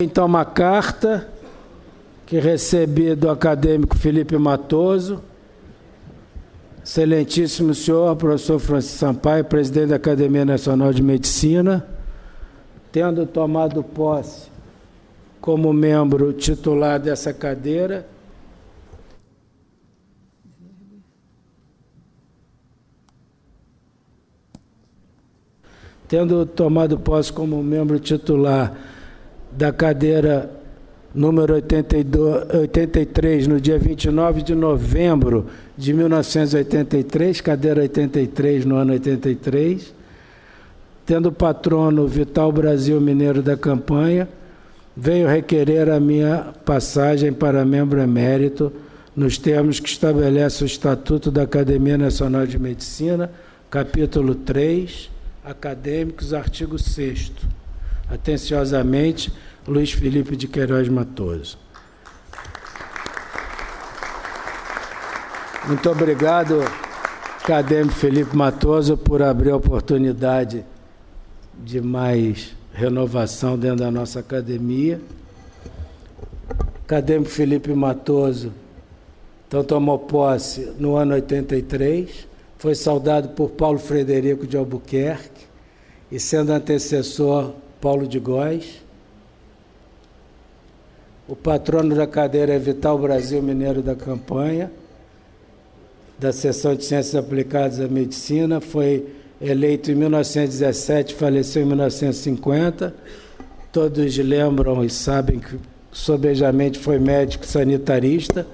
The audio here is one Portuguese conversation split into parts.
Então, uma carta que recebi do acadêmico Felipe Matoso. Excelentíssimo senhor, professor Francisco Sampaio, presidente da Academia Nacional de Medicina, tendo tomado posse como membro titular dessa cadeira, da cadeira número 83, no dia 29 de novembro de 1983, cadeira 83 no ano 83, tendo o patrono Vital Brasil Mineiro da Campanha, venho requerer a minha passagem para membro emérito nos termos que estabelece o Estatuto da Academia Nacional de Medicina, capítulo 3, acadêmicos, artigo 6º. Atenciosamente, Luiz Felipe de Queiroz Matoso. Muito obrigado, acadêmico Felipe Matoso, por abrir a oportunidade de mais renovação dentro da nossa academia. Acadêmico Felipe Matoso, então, tomou posse no ano 83, foi saudado por Paulo Frederico de Albuquerque e, sendo antecessor, Paulo de Góes. O patrono da cadeira é Vital Brasil Mineiro da Campanha, da Seção de Ciências Aplicadas à Medicina, foi eleito em 1917, faleceu em 1950. Todos lembram e sabem que sobejamente foi médico sanitarista,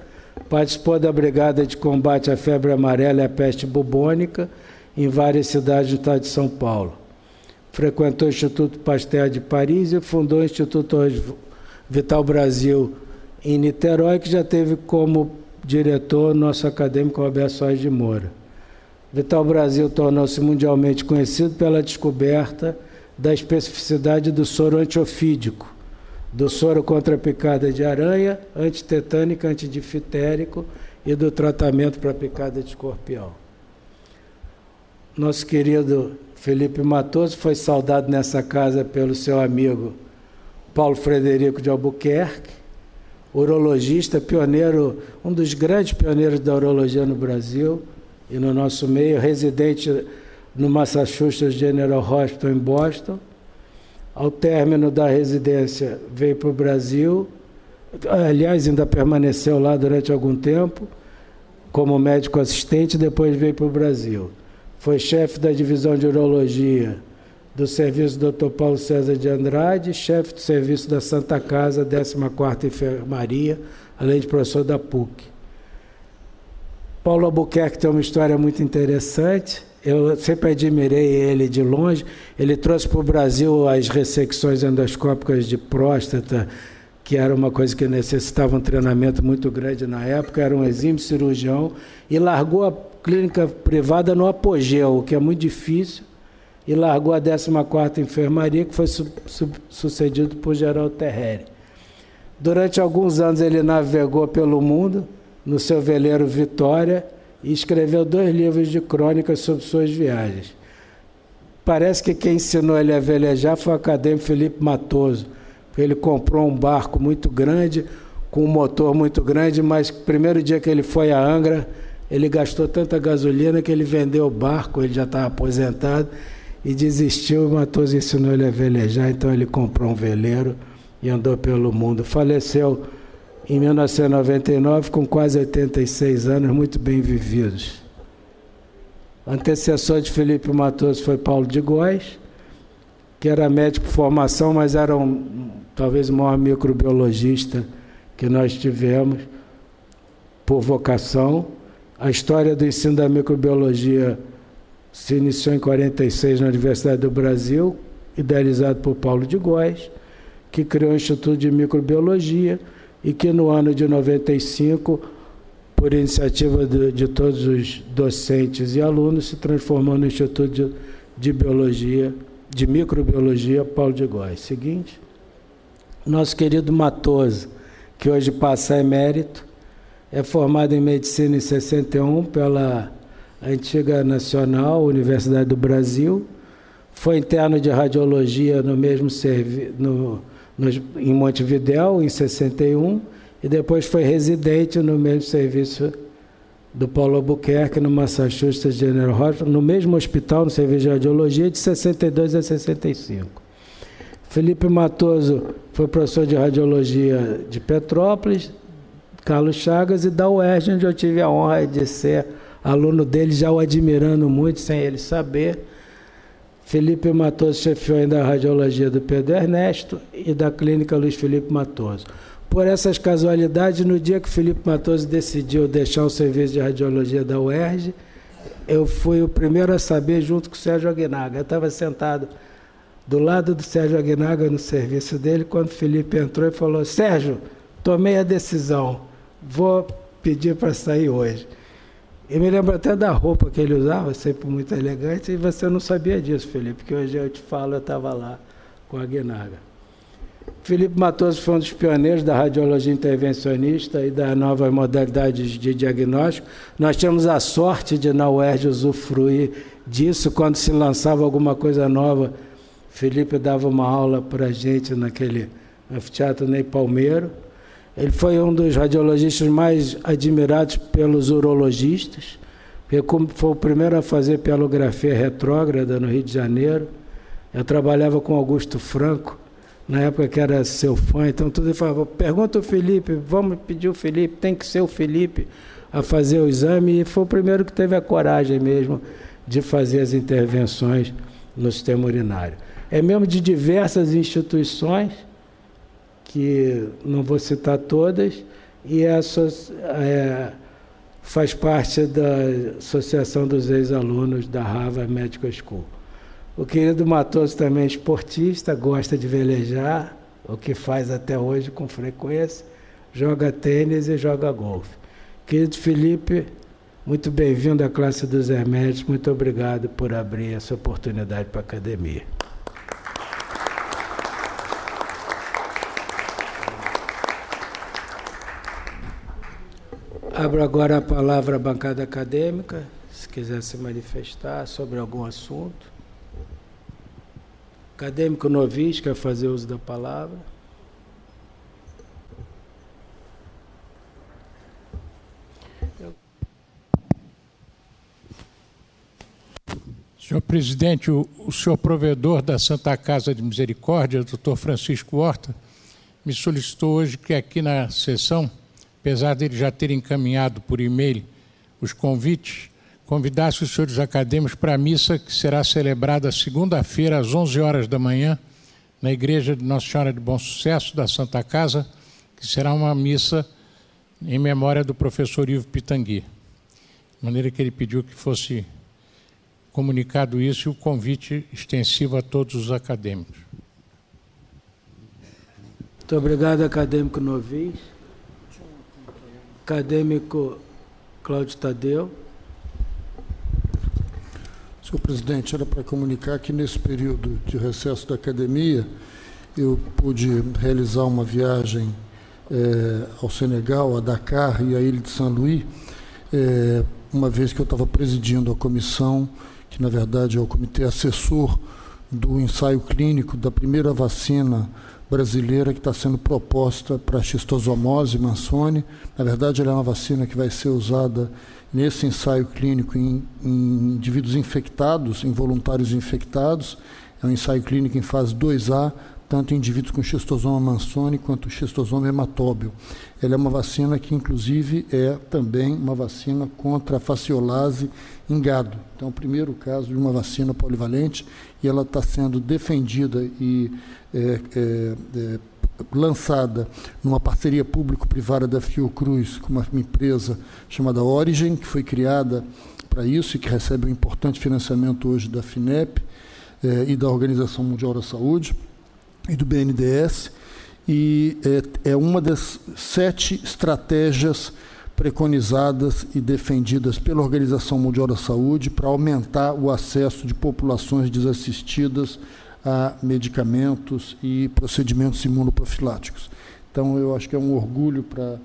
participou da Brigada de Combate à Febre Amarela e à Peste Bubônica em várias cidades do estado de São Paulo. Frequentou o Instituto Pasteur de Paris e fundou o Instituto Vital Brasil em Niterói, que já teve como diretor nosso acadêmico Roberto Soares de Moura. Vital Brasil tornou-se mundialmente conhecido pela descoberta da especificidade do soro antiofídico, do soro contra a picada de aranha, antitetânico, antidifitérico e do tratamento para a picada de escorpião. Nosso querido Felipe Matoso foi saudado nessa casa pelo seu amigo Paulo Frederico de Albuquerque, urologista, pioneiro, um dos grandes pioneiros da urologia no Brasil e no nosso meio, residente no Massachusetts General Hospital em Boston. Ao término da residência, veio para o Brasil, aliás, ainda permaneceu lá durante algum tempo, como médico assistente, depois veio para o Brasil. Foi chefe da divisão de urologia do serviço Dr. Paulo César de Andrade, chefe do serviço da Santa Casa, 14ª Enfermaria, além de professor da PUC. Paulo Albuquerque tem uma história muito interessante. Eu sempre admirei ele de longe. Ele trouxe para o Brasil as ressecções endoscópicas de próstata, que era uma coisa que necessitava um treinamento muito grande na época, era um exímio cirurgião, e largou a clínica privada no apogeu, o que é muito difícil, e largou a 14ª Enfermaria, que foi sucedido por Geraldo Terreri. Durante alguns anos ele navegou pelo mundo, no seu veleiro Vitória, e escreveu 2 livros de crônicas sobre suas viagens. Parece que quem ensinou ele a velejar foi o acadêmico Felipe Matoso. Ele comprou um barco muito grande, com um motor muito grande, mas no primeiro dia que ele foi a Angra, ele gastou tanta gasolina que ele vendeu o barco, ele já estava aposentado, e desistiu. O Matoso ensinou ele a velejar, então ele comprou um veleiro e andou pelo mundo. Faleceu em 1999, com quase 86 anos, muito bem vividos. O antecessor de Felipe Matoso foi Paulo de Góes, que era médico por formação, mas era talvez o maior microbiologista que nós tivemos por vocação. A história do ensino da microbiologia se iniciou em 1946 na Universidade do Brasil, idealizado por Paulo de Góes, que criou o Instituto de Microbiologia e que no ano de 95, por iniciativa de todos os docentes e alunos, se transformou no Instituto de Microbiologia Paulo de Góes. Seguinte. Nosso querido Matoso, que hoje passa a emérito, é formado em Medicina em 61 pela antiga Nacional, Universidade do Brasil, foi interno de Radiologia no em Montevidéu, em 61, e depois foi residente no mesmo serviço do Paulo Albuquerque, no Massachusetts General Hospital, no mesmo hospital, no serviço de radiologia, de 62 a 65. Felipe Matoso foi professor de radiologia de Petrópolis, Carlos Chagas, e da UERJ, onde eu tive a honra de ser aluno dele, já o admirando muito, sem ele saber. Felipe Matoso chefiou ainda a radiologia do Pedro Ernesto e da clínica Luiz Felipe Matoso. Por essas casualidades, no dia que Felipe Matoso decidiu deixar o serviço de radiologia da UERJ, eu fui o primeiro a saber, junto com o Sérgio Aguinaga. Eu estava sentado do lado do Sérgio Aguinaga no serviço dele, quando o Felipe entrou e falou: Sérgio, tomei a decisão, vou pedir para sair hoje. Eu me lembro até da roupa que ele usava, sempre muito elegante, e você não sabia disso, Felipe, porque hoje eu te falo, eu estava lá com a Aguinaga. Felipe Matoso foi um dos pioneiros da radiologia intervencionista e das novas modalidades de diagnóstico. Nós tínhamos a sorte de, na UERJ, usufruir disso. Quando se lançava alguma coisa nova, Felipe dava uma aula para a gente naquele anfiteatro Ney Palmeiro. Ele foi um dos radiologistas mais admirados pelos urologistas, porque foi o primeiro a fazer pielografia retrógrada no Rio de Janeiro. Eu trabalhava com Augusto Franco, na época que era seu fã, então tudo ele falava: pergunta o Felipe, vamos pedir o Felipe, tem que ser o Felipe a fazer o exame, e foi o primeiro que teve a coragem mesmo de fazer as intervenções no sistema urinário. É mesmo de diversas instituições, que não vou citar todas, e faz parte da Associação dos Ex-Alunos da Harvard Medical School. O querido Matoso também é esportista, gosta de velejar, o que faz até hoje com frequência, joga tênis e joga golfe. Querido Felipe, muito bem-vindo à classe dos Eméritos, muito obrigado por abrir essa oportunidade para a academia. Abro agora a palavra à bancada acadêmica, se quiser se manifestar sobre algum assunto. Acadêmico noviço, quer fazer uso da palavra? Senhor presidente, o senhor provedor da Santa Casa de Misericórdia, doutor Francisco Horta, me solicitou hoje que aqui na sessão, apesar dele já ter encaminhado por e-mail os convites, convidasse os senhores acadêmicos para a missa que será celebrada segunda-feira, às 11 horas da manhã, na Igreja de Nossa Senhora de Bom Sucesso, da Santa Casa, que será uma missa em memória do professor Ivo Pitangui. De maneira que ele pediu que fosse comunicado isso e o convite extensivo a todos os acadêmicos. Muito obrigado, acadêmico noviço. Acadêmico Cláudio Tadeu. Senhor presidente, era para comunicar que nesse período de recesso da academia eu pude realizar uma viagem ao Senegal, a Dakar e à Ilha de Saint-Louis, uma vez que eu estava presidindo a comissão, que na verdade é o comitê assessor do ensaio clínico da primeira vacina brasileira que está sendo proposta para a xistosomose Mansoni. Na verdade, ela é uma vacina que vai ser usada nesse ensaio clínico em indivíduos infectados, em voluntários infectados. É um ensaio clínico em fase 2A, tanto em indivíduos com xistosoma Mansoni quanto xistosoma hematóbio. Ela é uma vacina que, inclusive, é também uma vacina contra a faciolase em gado. Então, o primeiro caso de uma vacina polivalente, e ela está sendo defendida e lançada numa parceria público-privada da Fiocruz com uma empresa chamada Origin, que foi criada para isso e que recebe um importante financiamento hoje da FINEP e da Organização Mundial da Saúde e do BNDES, e é uma das 7 estratégias preconizadas e defendidas pela Organização Mundial da Saúde para aumentar o acesso de populações desassistidas a medicamentos e procedimentos imunoprofiláticos. Então, eu acho que é um orgulho para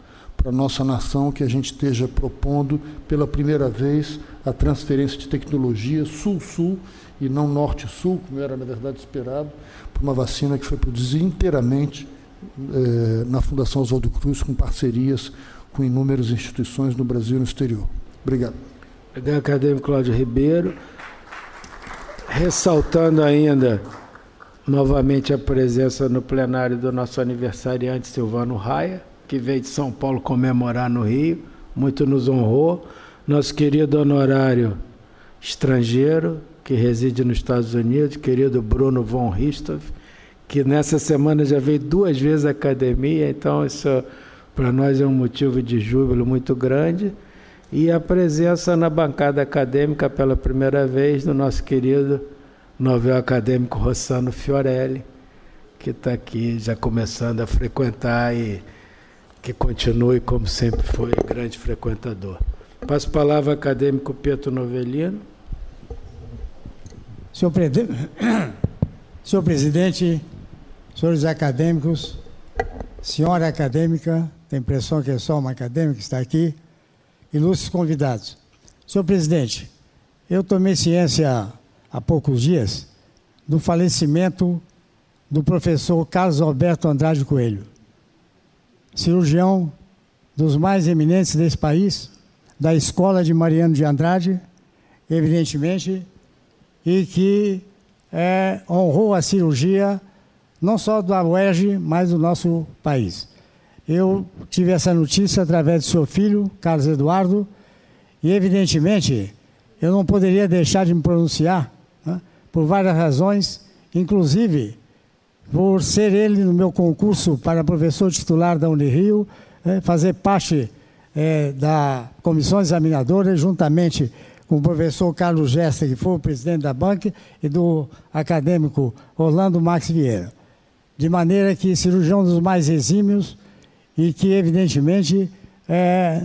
a nossa nação que a gente esteja propondo pela primeira vez a transferência de tecnologia Sul-Sul e não norte-sul, como era, na verdade, esperado, por uma vacina que foi produzida inteiramente na Fundação Oswaldo Cruz, com parcerias com inúmeras instituições no Brasil e no exterior. Obrigado. Obrigado, acadêmico Cláudio Ribeiro. Ressaltando ainda, novamente, a presença no plenário do nosso aniversariante Silvano Raia, que veio de São Paulo comemorar no Rio, muito nos honrou. Nosso querido honorário estrangeiro, que reside nos Estados Unidos, querido Bruno von Ristoff, que nessa semana já veio 2 vezes à academia, então isso para nós é um motivo de júbilo muito grande. E a presença na bancada acadêmica pela primeira vez do nosso querido novel acadêmico Rossano Fiorelli, que está aqui já começando a frequentar e que continue, como sempre foi, grande frequentador. Passo a palavra ao acadêmico Pietro Novelino. Senhor presidente, senhores acadêmicos, senhora acadêmica, tem a impressão que é só uma acadêmica que está aqui, ilustres convidados. Senhor presidente, eu tomei ciência há poucos dias do falecimento do professor Carlos Alberto Andrade Coelho, cirurgião dos mais eminentes desse país, da Escola de Mariano de Andrade, evidentemente, e que honrou a cirurgia não só da UERJ, mas do nosso país. Eu tive essa notícia através do seu filho, Carlos Eduardo, e evidentemente eu não poderia deixar de me pronunciar, né, por várias razões, inclusive por ser ele no meu concurso para professor titular da Unirio, fazer parte da comissão examinadora, juntamente com o professor Carlos Gesta, que foi o presidente da banca, e do acadêmico Orlando Max Vieira. De maneira que cirurgião dos mais exímios e que, evidentemente,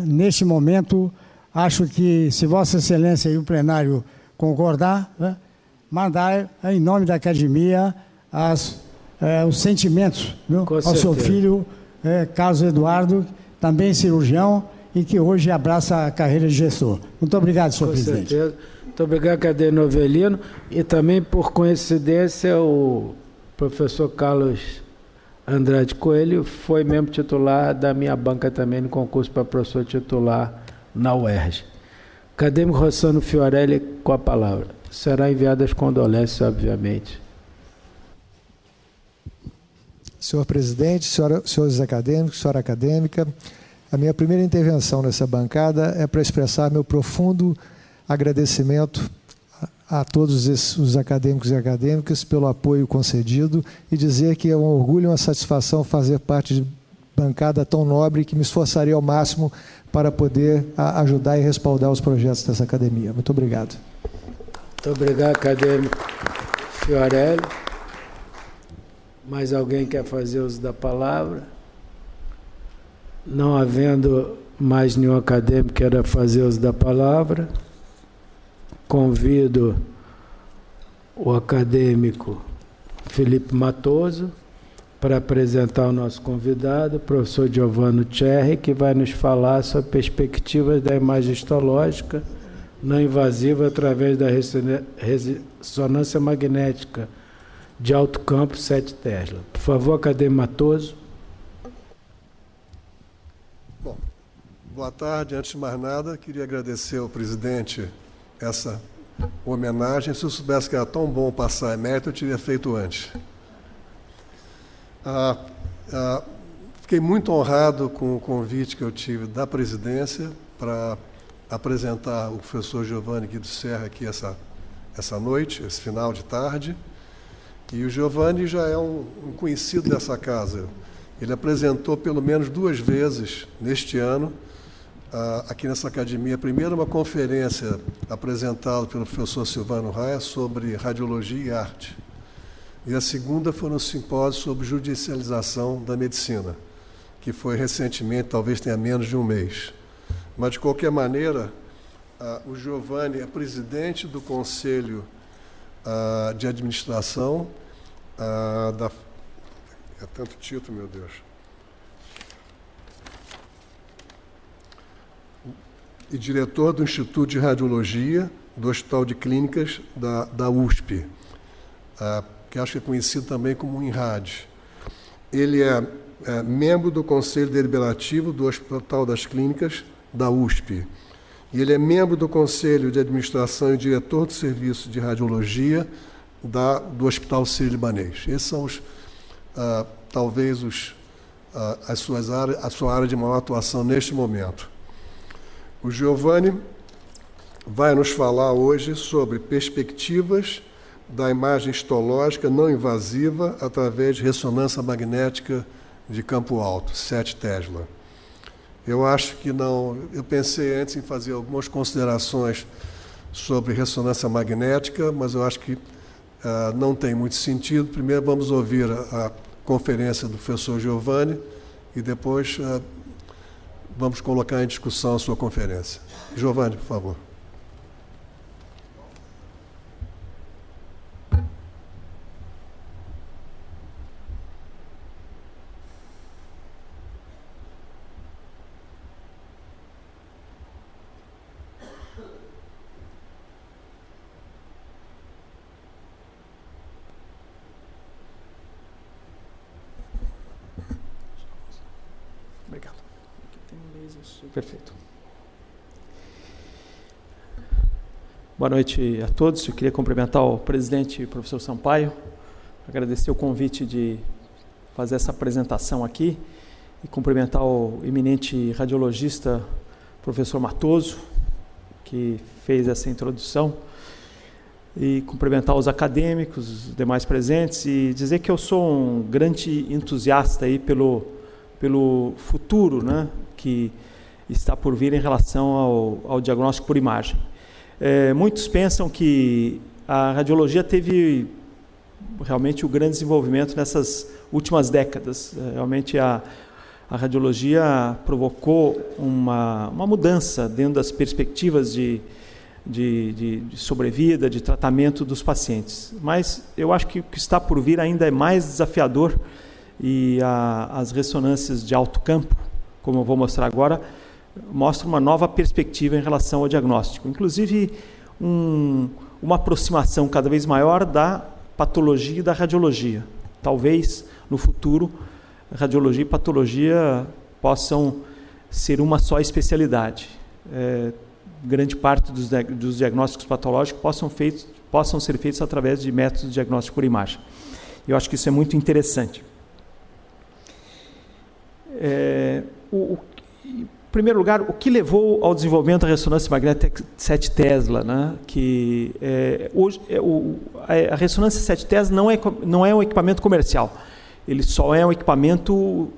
neste momento, acho que, se Vossa Excelência e o plenário concordar, mandar, em nome da academia, os sentimentos, viu, ao seu filho, Carlos Eduardo, também cirurgião, e que hoje abraça a carreira de gestor. Muito obrigado, senhor presidente. Com certeza. Muito obrigado, acadêmico Novelino. E também, por coincidência, o professor Carlos Andrade Coelho foi membro titular da minha banca também no concurso para professor titular na UERJ. Acadêmico Rossano Fiorelli, com a palavra. Será enviadas condolências, obviamente. Senhor presidente, senhores acadêmicos, senhora acadêmica, a minha primeira intervenção nessa bancada é para expressar meu profundo agradecimento a todos os acadêmicos e acadêmicas pelo apoio concedido e dizer que é um orgulho e uma satisfação fazer parte de bancada tão nobre que me esforçaria ao máximo para poder ajudar e respaldar os projetos dessa academia. Muito obrigado. Muito obrigado, acadêmico Fiorelli. Mais alguém quer fazer uso da palavra? Não havendo mais nenhum acadêmico que queira fazer uso da palavra, convido o acadêmico Felipe Matoso para apresentar o nosso convidado, o professor Giovanni Cherry, que vai nos falar sobre perspectivas da imagem histológica não invasiva através da ressonância magnética de alto campo 7 Tesla. Por favor, acadêmico Matoso. Bom, boa tarde. Antes de mais nada, queria agradecer ao presidente essa homenagem. Se eu soubesse que era tão bom passar emérito, eu teria feito antes. Fiquei muito honrado com o convite que eu tive da presidência para apresentar o professor Giovanni Guido Serra aqui essa noite, esse final de tarde. E o Giovanni já é um conhecido dessa casa. Ele apresentou pelo menos 2 vezes neste ano, aqui nessa academia, primeiro uma conferência apresentada pelo professor Silvano Raia sobre radiologia e arte. E a segunda foi um simpósio sobre judicialização da medicina, que foi recentemente, talvez tenha menos de um mês. Mas, de qualquer maneira, o Giovanni é presidente do Conselho de Administração da... É tanto título, meu Deus. E diretor do Instituto de Radiologia do Hospital de Clínicas da USP, que acho que é conhecido também como INRAD. Ele é membro do Conselho Deliberativo do Hospital das Clínicas da USP. E ele é membro do Conselho de Administração e diretor do Serviço de Radiologia do Hospital Sírio-Libanês. Esses são talvez a sua área de maior atuação neste momento. O Giovanni vai nos falar hoje sobre perspectivas da imagem histológica não invasiva através de ressonância magnética de campo alto, 7 Tesla. Eu acho que não... Eu pensei antes em fazer algumas considerações sobre ressonância magnética, mas eu acho que não tem muito sentido. Primeiro vamos ouvir a conferência do professor Giovanni e depois vamos colocar em discussão a sua conferência. Giovanni, por favor. Obrigado. Aqui tem um laser. Perfeito. Boa noite a todos. Eu queria cumprimentar o presidente e o professor Sampaio, agradecer o convite de fazer essa apresentação aqui e cumprimentar o eminente radiologista, professor Matoso, que fez essa introdução, e cumprimentar os acadêmicos, os demais presentes, e dizer que eu sou um grande entusiasta aí pelo futuro, né, que está por vir em relação ao diagnóstico por imagem. Muitos pensam que a radiologia teve realmente um grande desenvolvimento nessas últimas décadas. Realmente a radiologia provocou uma mudança dentro das perspectivas de sobrevida, de tratamento dos pacientes. Mas eu acho que o que está por vir ainda é mais desafiador, e as ressonâncias de alto campo, como eu vou mostrar agora, mostram uma nova perspectiva em relação ao diagnóstico. Inclusive, uma aproximação cada vez maior da patologia e da radiologia. Talvez, no futuro, radiologia e patologia possam ser uma só especialidade. Grande parte dos diagnósticos patológicos possam ser feitos através de métodos de diagnóstico por imagem. Eu acho que isso é muito interessante. Em primeiro lugar, o que levou ao desenvolvimento da ressonância magnética 7 Tesla, né? Que hoje a ressonância 7 Tesla não é um equipamento comercial. Ele só é um equipamento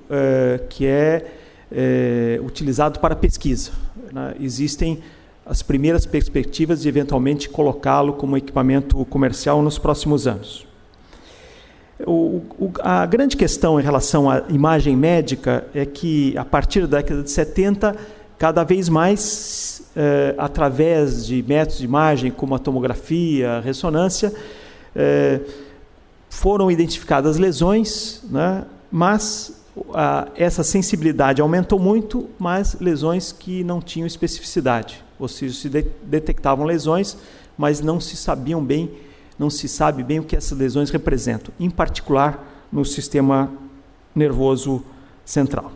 que é utilizado para pesquisa, né? Existem as primeiras perspectivas de eventualmente colocá-lo como equipamento comercial nos próximos anos. A grande questão em relação à imagem médica é que, a partir da década de 70, cada vez mais, através de métodos de imagem, como a tomografia, a ressonância, foram identificadas lesões, né? Mas essa sensibilidade aumentou muito, mas lesões que não tinham especificidade, ou seja, se detectavam lesões, mas não se sabe bem o que essas lesões representam, em particular no sistema nervoso central.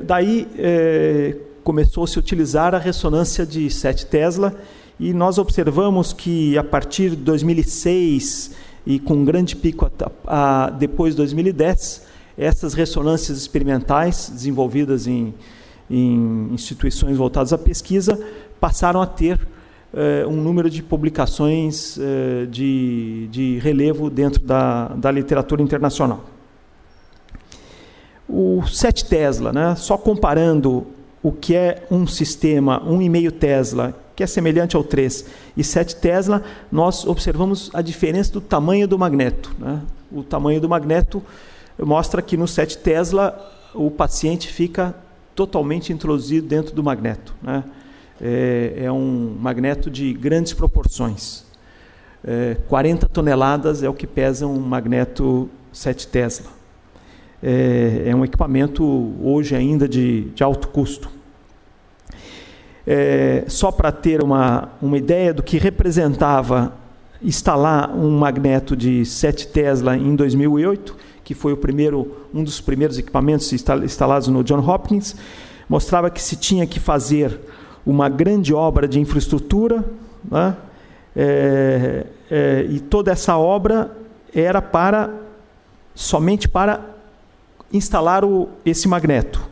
Daí começou-se a utilizar a ressonância de 7 Tesla, e nós observamos que, a partir de 2006 e com um grande pico depois de 2010, essas ressonâncias experimentais desenvolvidas em instituições voltadas à pesquisa passaram a ter um número de publicações de relevo dentro da literatura internacional. O 7 Tesla, né, só comparando o que é um sistema 1,5 Tesla, que é semelhante ao 3, e 7 Tesla, nós observamos a diferença do tamanho do magneto, né? O tamanho do magneto mostra que no 7 Tesla o paciente fica totalmente introduzido dentro do magneto, né? É um magneto de grandes proporções. 40 toneladas é o que pesa um magneto 7 Tesla. É um equipamento hoje ainda de alto custo. Só para ter uma ideia do que representava instalar um magneto de 7 Tesla em 2008, que foi um dos primeiros equipamentos instalados no Johns Hopkins, mostrava que se tinha que fazer uma grande obra de infraestrutura, né? E toda essa obra era somente para instalar esse magneto.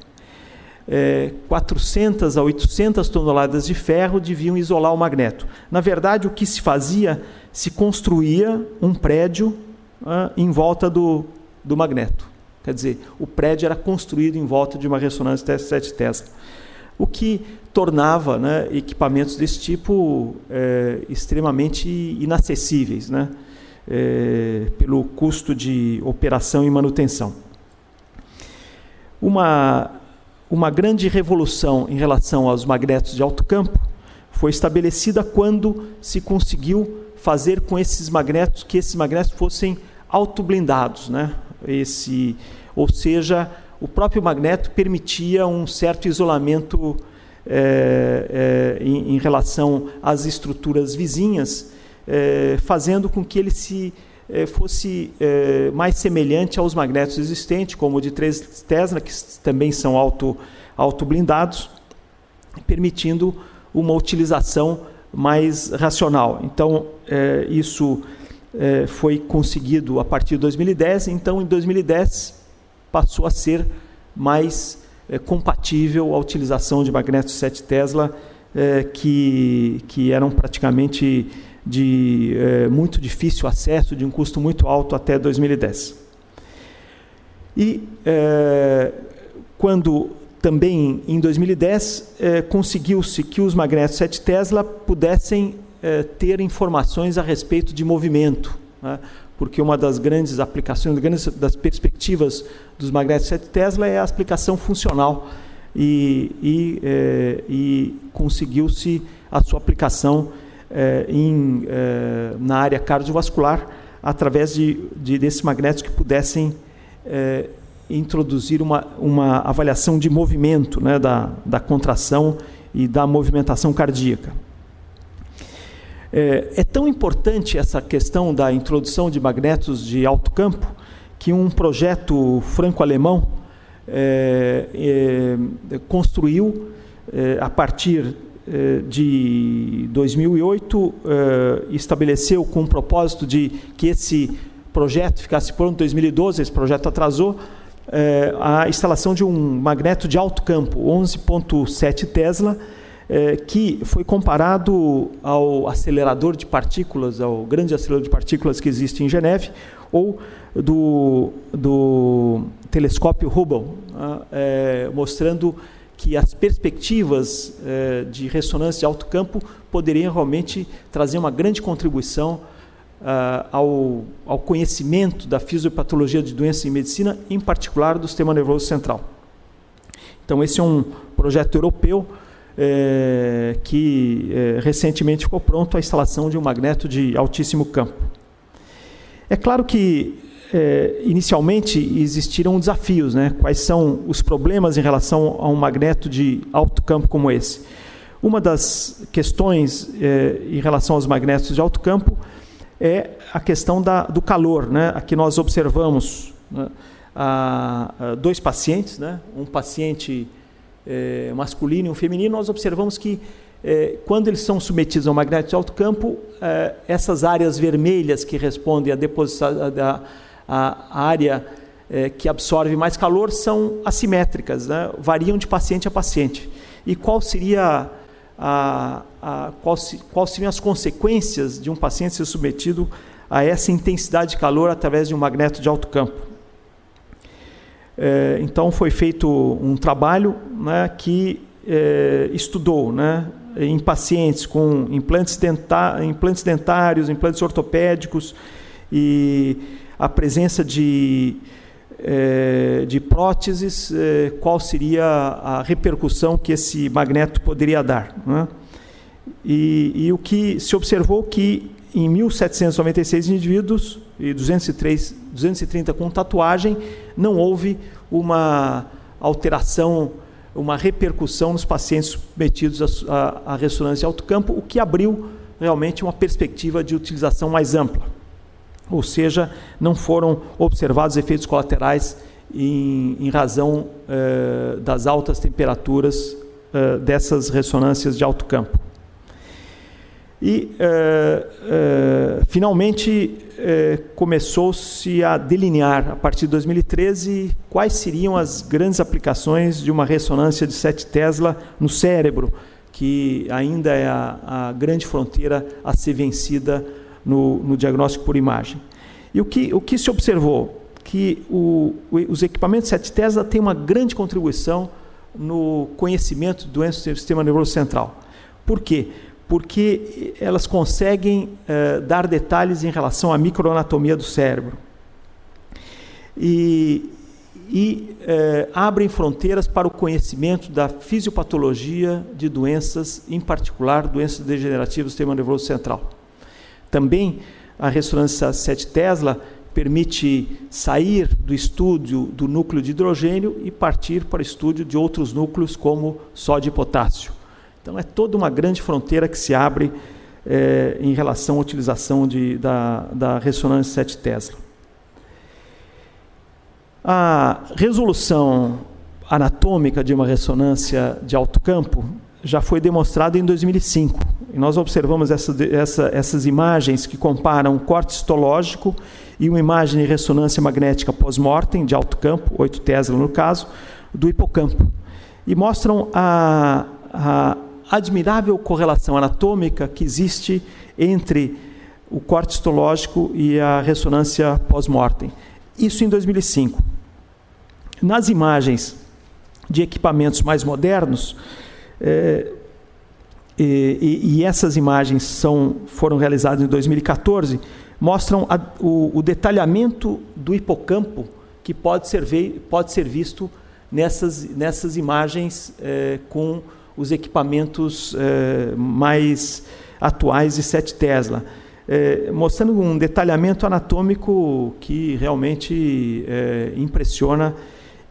400 a 800 toneladas de ferro deviam isolar o magneto. Na verdade, o que se fazia, se construía um prédio em volta do magneto. Quer dizer, o prédio era construído em volta de uma ressonância 7 Tesla. O que tornava, né, equipamentos desse tipo extremamente inacessíveis, né, pelo custo de operação e manutenção. Uma grande revolução em relação aos magnetos de alto campo foi estabelecida quando se conseguiu fazer com esses magnetos que esses magnetos fossem autoblindados, né? Ou seja, o próprio magneto permitia um certo isolamento em relação às estruturas vizinhas, fazendo com que ele fosse mais semelhante aos magnetos existentes, como o de 3 Tesla, que também são auto-blindados, permitindo uma utilização mais racional. Então, isso foi conseguido a partir de 2010, então em 2010 passou a ser mais compatível a utilização de magnetos 7 Tesla, que eram praticamente de muito difícil acesso, de um custo muito alto até 2010. E quando também em 2010 conseguiu-se que os magnetos 7 Tesla pudessem ter informações a respeito de movimento, né? Porque uma das grandes aplicações, das perspectivas dos magnetos 7 Tesla é a aplicação funcional e conseguiu-se a sua aplicação na área cardiovascular através desses magnetos que pudessem introduzir uma avaliação de movimento, né, da contração e da movimentação cardíaca. É tão importante essa questão da introdução de magnetos de alto campo que um projeto franco-alemão construiu a partir de 2008, estabeleceu com o propósito de que esse projeto ficasse pronto em 2012, esse projeto atrasou, a instalação de um magneto de alto campo, 11,7 Tesla, que foi comparado ao acelerador de partículas, ao grande acelerador de partículas que existe em Geneve, ou do telescópio Hubble, mostrando que as perspectivas de ressonância de alto campo poderiam realmente trazer uma grande contribuição ao conhecimento da fisiopatologia de doenças em medicina, em particular do sistema nervoso central. Então, esse é um projeto europeu que recentemente ficou pronto a instalação de um magneto de altíssimo campo. É claro que inicialmente existiram desafios, né? Quais são os problemas em relação a um magneto de alto campo como esse? Uma das questões em relação aos magnetos de alto campo é a questão do calor, né? Aqui nós observamos, né, dois pacientes, né? Um paciente masculino e um feminino. Nós observamos que quando eles são submetidos ao magneto de alto campo, essas áreas vermelhas que respondem a área que absorve mais calor são assimétricas, né? Variam de paciente a paciente. E qual seriam as consequências de um paciente ser submetido a essa intensidade de calor através de um magneto de alto campo? Então foi feito um trabalho, né, que estudou, né, em pacientes com implantes dentários, implantes ortopédicos e a presença de próteses, qual seria a repercussão que esse magneto poderia dar, né? E o que se observou que em 1.796 indivíduos e 230 com tatuagem, não houve uma alteração uma repercussão nos pacientes submetidos à ressonância de alto campo, o que abriu realmente uma perspectiva de utilização mais ampla. Ou seja, não foram observados efeitos colaterais em razão das altas temperaturas dessas ressonâncias de alto campo. E, finalmente, começou-se a delinear, a partir de 2013, quais seriam as grandes aplicações de uma ressonância de 7 Tesla no cérebro, que ainda é a grande fronteira a ser vencida no diagnóstico por imagem. E o que se observou? Que os equipamentos 7 Tesla têm uma grande contribuição no conhecimento de doenças do sistema nervoso central. Por quê? Porque elas conseguem dar detalhes em relação à microanatomia do cérebro e abrem fronteiras para o conhecimento da fisiopatologia de doenças, em particular doenças degenerativas do sistema nervoso central. Também a ressonância 7 Tesla permite sair do estúdio do núcleo de hidrogênio e partir para o estúdio de outros núcleos como sódio e potássio. Então, é toda uma grande fronteira que se abre em relação à utilização da ressonância 7 Tesla. A resolução anatômica de uma ressonância de alto campo já foi demonstrada em 2005. E nós observamos essas imagens que comparam corte histológico e uma imagem de ressonância magnética pós-mortem de alto campo, 8 Tesla no caso, do hipocampo. E mostram a admirável correlação anatômica que existe entre o corte histológico e a ressonância pós-mortem. Isso em 2005. Nas imagens de equipamentos mais modernos, e essas imagens foram realizadas em 2014, mostram o detalhamento do hipocampo que pode ser visto nessas imagens com os equipamentos mais atuais de 7 Tesla, mostrando um detalhamento anatômico que realmente impressiona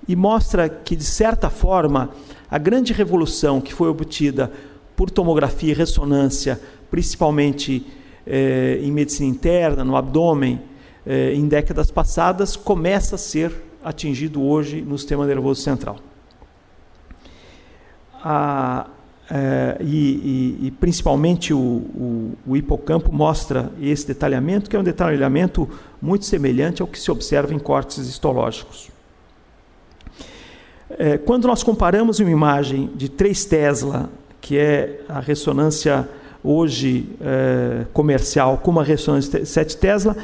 e mostra que, de certa forma, a grande revolução que foi obtida por tomografia e ressonância, principalmente em medicina interna, no abdômen, em décadas passadas, começa a ser atingido hoje no sistema nervoso central. E principalmente o hipocampo mostra esse detalhamento, que é um detalhamento muito semelhante ao que se observa em cortes histológicos. Quando nós comparamos uma imagem de 3 Tesla, que é a ressonância hoje comercial, com uma ressonância 7 Tesla,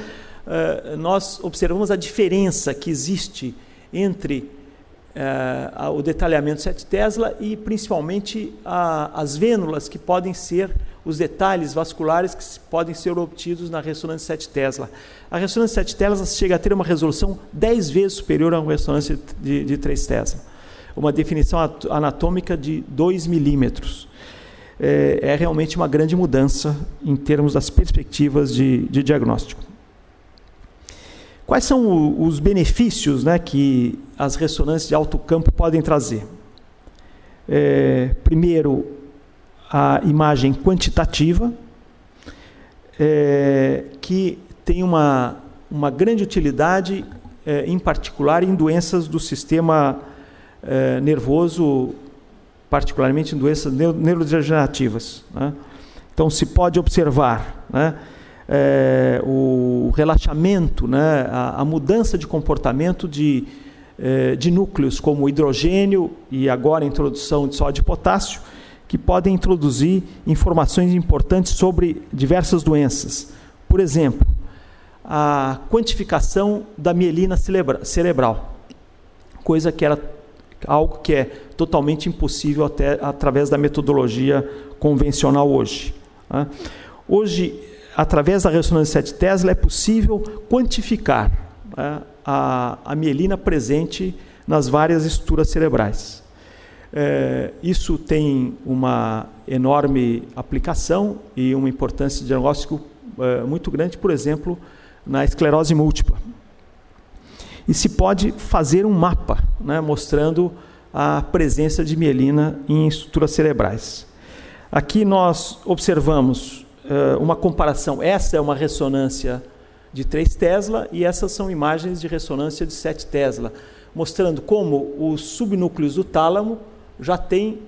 nós observamos a diferença que existe entre o detalhamento 7 Tesla e principalmente as vênulas que podem ser, os detalhes vasculares que podem ser obtidos na ressonância 7 Tesla. A ressonância 7 Tesla chega a ter uma resolução 10 vezes superior a uma ressonância de 3 Tesla. Uma definição anatômica de 2 milímetros. É realmente uma grande mudança em termos das perspectivas de diagnóstico. Quais são os benefícios, né, que as ressonâncias de alto campo podem trazer? Primeiro, a imagem quantitativa, que tem uma grande utilidade, em particular em doenças do sistema nervoso, particularmente em doenças neurodegenerativas, né? Então, se pode observar, né, o relaxamento, né, a mudança de comportamento de núcleos como o hidrogênio e agora a introdução de sódio e potássio, que podem introduzir informações importantes sobre diversas doenças. Por exemplo, a quantificação da mielina cerebral, coisa que era algo que é totalmente impossível até através da metodologia convencional hoje. Né? Hoje, através da ressonância 7 Tesla, é possível quantificar, né, a mielina presente nas várias estruturas cerebrais. Isso tem uma enorme aplicação e uma importância de diagnóstico muito grande, por exemplo, na esclerose múltipla. E se pode fazer um mapa, né, mostrando a presença de mielina em estruturas cerebrais. Aqui nós observamos uma comparação. Essa é uma ressonância de 3 Tesla e essas são imagens de ressonância de 7 Tesla, mostrando como os subnúcleos do tálamo já tem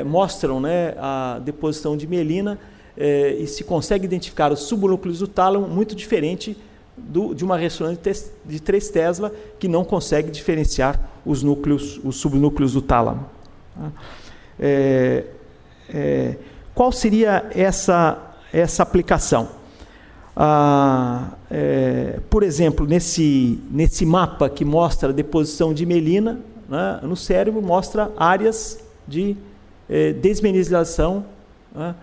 mostram, né, a deposição de mielina, e se consegue identificar os subnúcleos do tálamo muito diferente de uma ressonância de 3 Tesla, que não consegue diferenciar os subnúcleos do tálamo. Qual seria essa aplicação? Por exemplo, nesse mapa que mostra a deposição de mielina, né, no cérebro, mostra áreas de desmielinização, né,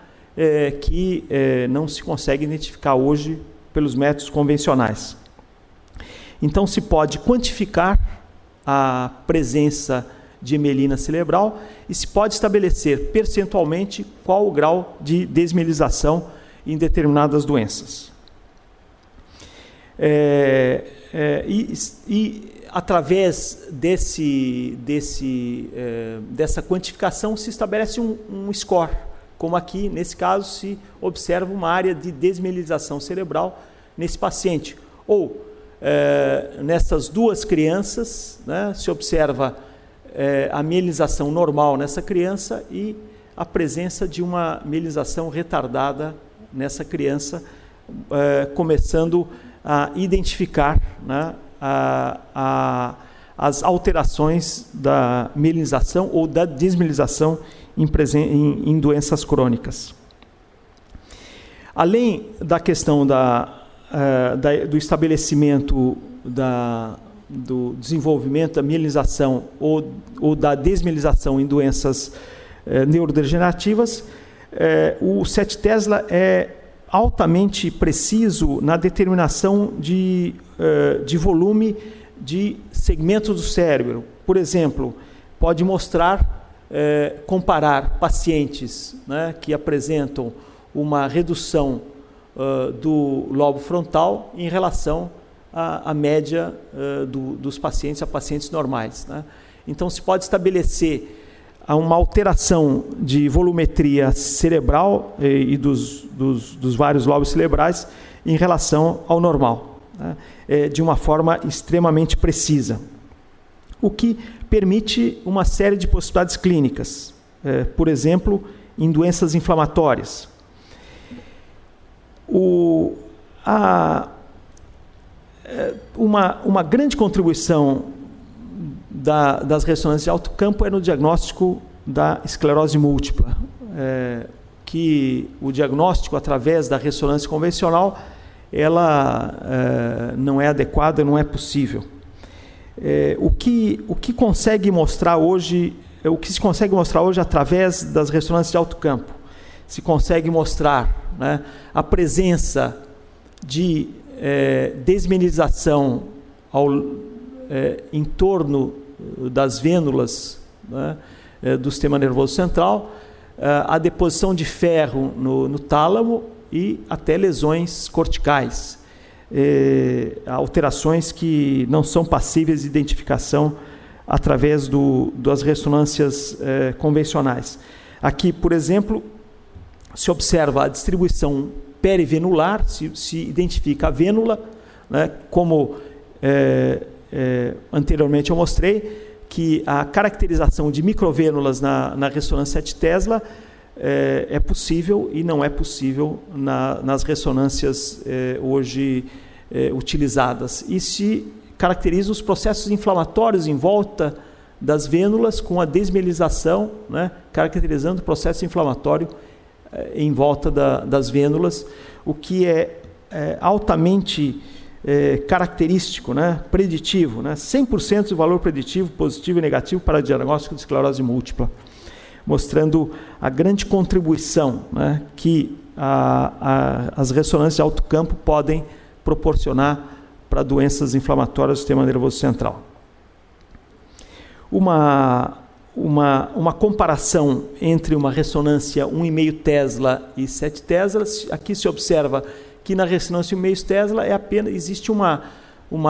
que não se consegue identificar hoje pelos métodos convencionais. Então, se pode quantificar a presença de mielina cerebral e se pode estabelecer percentualmente qual o grau de desmielinização em determinadas doenças. Através dessa quantificação se estabelece um score, como aqui, nesse caso, se observa uma área de desmielinização cerebral nesse paciente. Ou, nessas 2 crianças, né, se observa a mielinização normal nessa criança e a presença de uma mielinização retardada nessa criança, começando a identificar, né, as alterações da mielinização ou da desmielinização em doenças crônicas. Além da questão do estabelecimento do desenvolvimento da mielinização ou da desmielinização em doenças neurodegenerativas, o 7 Tesla é altamente preciso na determinação de volume de segmentos do cérebro. Por exemplo, pode mostrar, comparar pacientes, né, que apresentam uma redução do lobo frontal em relação à média dos pacientes, a pacientes normais, né? Então, se pode estabelecer uma alteração de volumetria cerebral e dos vários lobos cerebrais em relação ao normal, né, de uma forma extremamente precisa, o que permite uma série de possibilidades clínicas, por exemplo, em doenças inflamatórias. Uma grande contribuição das ressonâncias de alto campo é no diagnóstico da esclerose múltipla, que o diagnóstico através da ressonância convencional ela não é adequada, não é possível. O que consegue mostrar hoje, o que se consegue mostrar hoje através das ressonâncias de alto campo, se consegue mostrar, né, a presença de desmielinização em torno das vênulas, né, do sistema nervoso central, a deposição de ferro no tálamo e até lesões corticais, alterações que não são passíveis de identificação através das ressonâncias convencionais. Aqui, por exemplo, se observa a distribuição perivenular, se identifica a vênula, né, como anteriormente eu mostrei, que a caracterização de microvênulas na ressonância 7 Tesla é possível e não é possível nas ressonâncias hoje utilizadas. E se caracteriza os processos inflamatórios em volta das vênulas com a desmielinização, né, caracterizando o processo inflamatório em volta das vênulas, o que é altamente característico, né, preditivo, né, 100% de valor preditivo, positivo e negativo para o diagnóstico de esclerose múltipla, mostrando a grande contribuição, né, que as ressonâncias de alto campo podem proporcionar para doenças inflamatórias do sistema nervoso central. Uma comparação entre uma ressonância 1,5 Tesla e 7 Tesla, aqui se observa que na ressonância 1,5 Tesla existe uma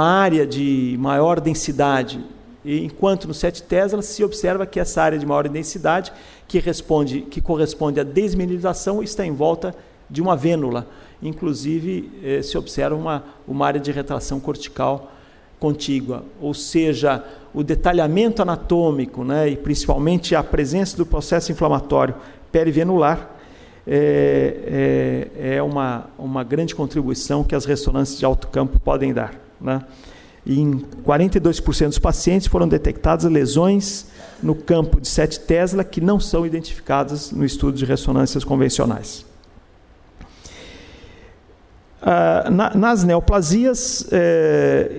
área de maior densidade enquanto no 7 Tesla se observa que essa área de maior densidade, que corresponde à desmineralização, está em volta de uma vênula. Inclusive, se observa uma área de retração cortical contígua, ou seja, o detalhamento anatômico, né, e principalmente a presença do processo inflamatório perivenular é uma grande contribuição que as ressonâncias de alto campo podem dar, né? E em 42% dos pacientes foram detectadas lesões no campo de 7 Tesla que não são identificadas no estudo de ressonâncias convencionais. Nas neoplasias,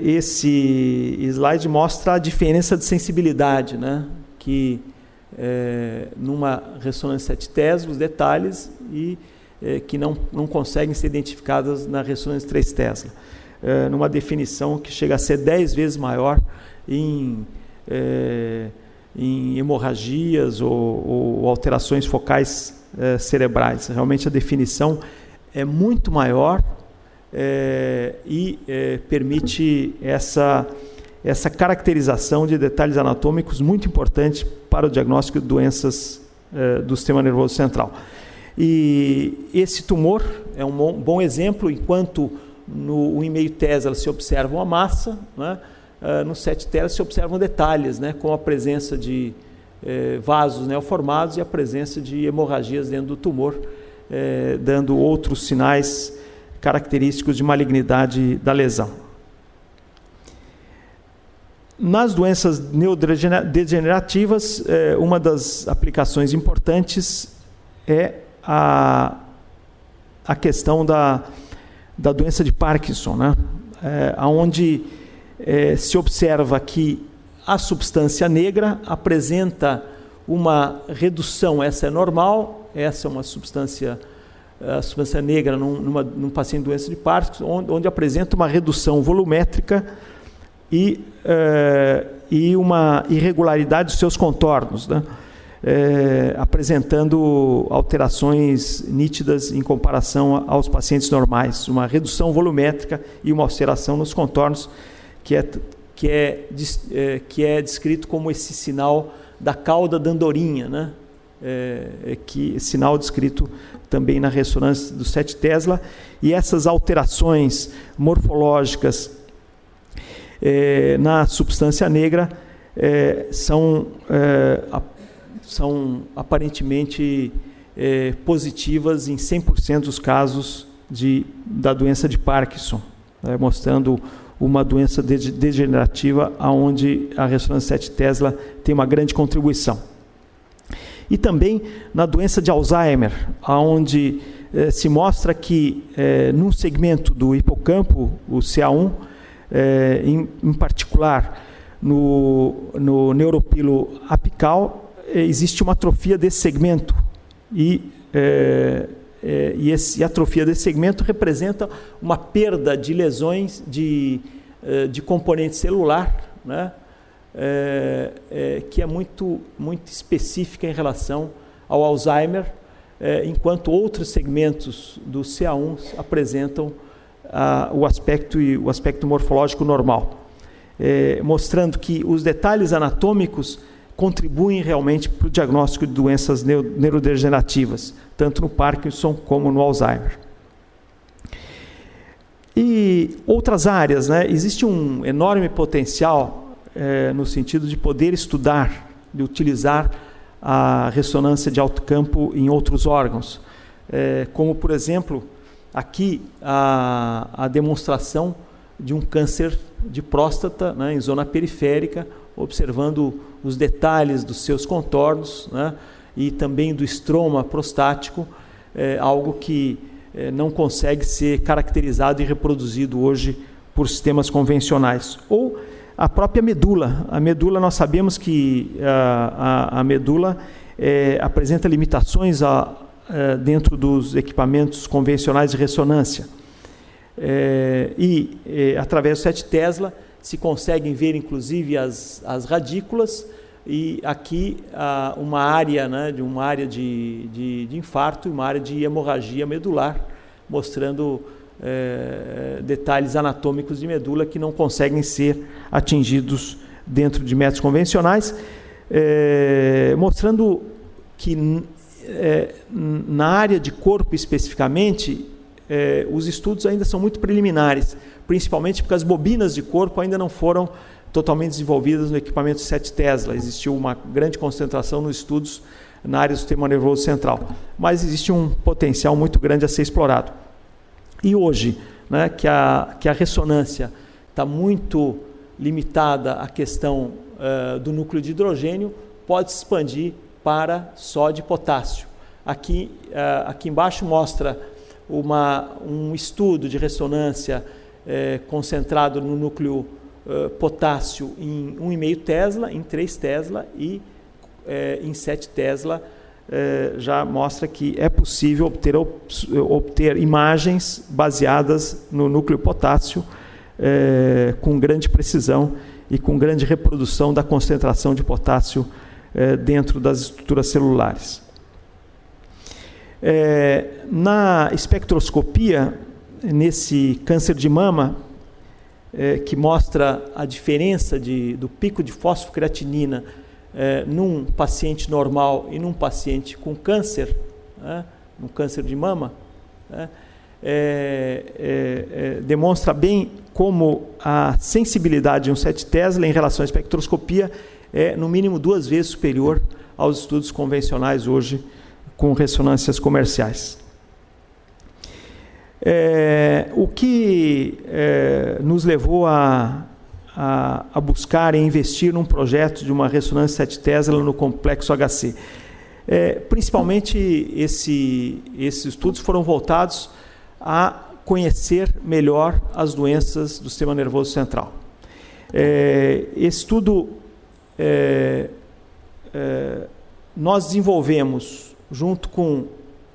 esse slide mostra a diferença de sensibilidade, né? Que numa ressonância 7 Tesla, os detalhes, e que não conseguem ser identificadas na ressonância 3 Tesla. Numa definição que chega a ser 10 vezes maior em hemorragias ou alterações focais cerebrais. Realmente a definição é muito maior e permite essa caracterização de detalhes anatômicos muito importante para o diagnóstico de doenças do sistema nervoso central. E esse tumor é um bom exemplo, enquanto no 1,5 Tesla se observa uma massa, né? No 7 Tesla se observam detalhes, né? Com a presença de vasos neoformados e a presença de hemorragias dentro do tumor, dando outros sinais característicos de malignidade da lesão. Nas doenças neurodegenerativas, uma das aplicações importantes é a questão da doença de Parkinson, né? Onde se observa que a substância negra apresenta uma redução, essa é normal, essa é uma substância, a substância negra num paciente de doença de Parkinson, onde apresenta uma redução volumétrica e uma irregularidade dos seus contornos, né? Apresentando alterações nítidas em comparação aos pacientes normais, uma redução volumétrica e uma alteração nos contornos, que é descrito como esse sinal da cauda da andorinha, né? Sinal descrito também na ressonância do 7 Tesla, e essas alterações morfológicas na substância negra são aparentemente positivas em 100% dos casos da doença de Parkinson, mostrando uma doença degenerativa onde a ressonância 7 Tesla tem uma grande contribuição. E também na doença de Alzheimer, onde se mostra que num segmento do hipocampo, o CA1, em particular no neuropilo apical, existe uma atrofia desse segmento e a atrofia desse segmento representa uma perda de lesões de componente celular, né? Que é muito específica em relação ao Alzheimer, enquanto outros segmentos do CA1 apresentam o aspecto morfológico normal, mostrando que os detalhes anatômicos contribuem realmente para o diagnóstico de doenças neurodegenerativas, tanto no Parkinson como no Alzheimer. E outras áreas, né? Existe um enorme potencial no sentido de poder estudar, de utilizar a ressonância de alto campo em outros órgãos, como, por exemplo, aqui a demonstração de um câncer de próstata, né, em zona periférica, observando os detalhes dos seus contornos, né, e também do estroma prostático, algo que não consegue ser caracterizado e reproduzido hoje por sistemas convencionais. Ou a própria medula. A medula, nós sabemos que a medula apresenta limitações dentro dos equipamentos convencionais de ressonância. Através do 7 Tesla se conseguem ver inclusive as radículas, e aqui uma área, né, uma área de infarto e uma área de hemorragia medular, mostrando detalhes anatômicos de medula que não conseguem ser atingidos dentro de métodos convencionais, mostrando que na área de corpo especificamente, os estudos ainda são muito preliminares, principalmente porque as bobinas de corpo ainda não foram totalmente desenvolvidas no equipamento 7 Tesla. Existiu uma grande concentração nos estudos na área do sistema nervoso central, mas existe um potencial muito grande a ser explorado. E hoje, né, que a ressonância está muito limitada à questão do núcleo de hidrogênio, pode se expandir para sódio e potássio. Aqui embaixo mostra um estudo de ressonância concentrado no núcleo potássio em 1,5 Tesla, em 3 Tesla e em 7 Tesla, já mostra que é possível obter imagens baseadas no núcleo potássio com grande precisão e com grande reprodução da concentração de potássio dentro das estruturas celulares. Na espectroscopia, nesse câncer de mama, que mostra a diferença do pico de fosfocreatinina num paciente normal e num paciente com câncer, um câncer de mama, demonstra bem como a sensibilidade de um 7 Tesla em relação à espectroscopia é no mínimo 2 vezes superior aos estudos convencionais hoje com ressonâncias comerciais. O que nos levou a buscar e investir num projeto de uma ressonância 7 Tesla no complexo HC? Principalmente esses estudos foram voltados a conhecer melhor as doenças do sistema nervoso central. Esse estudo nós desenvolvemos, junto com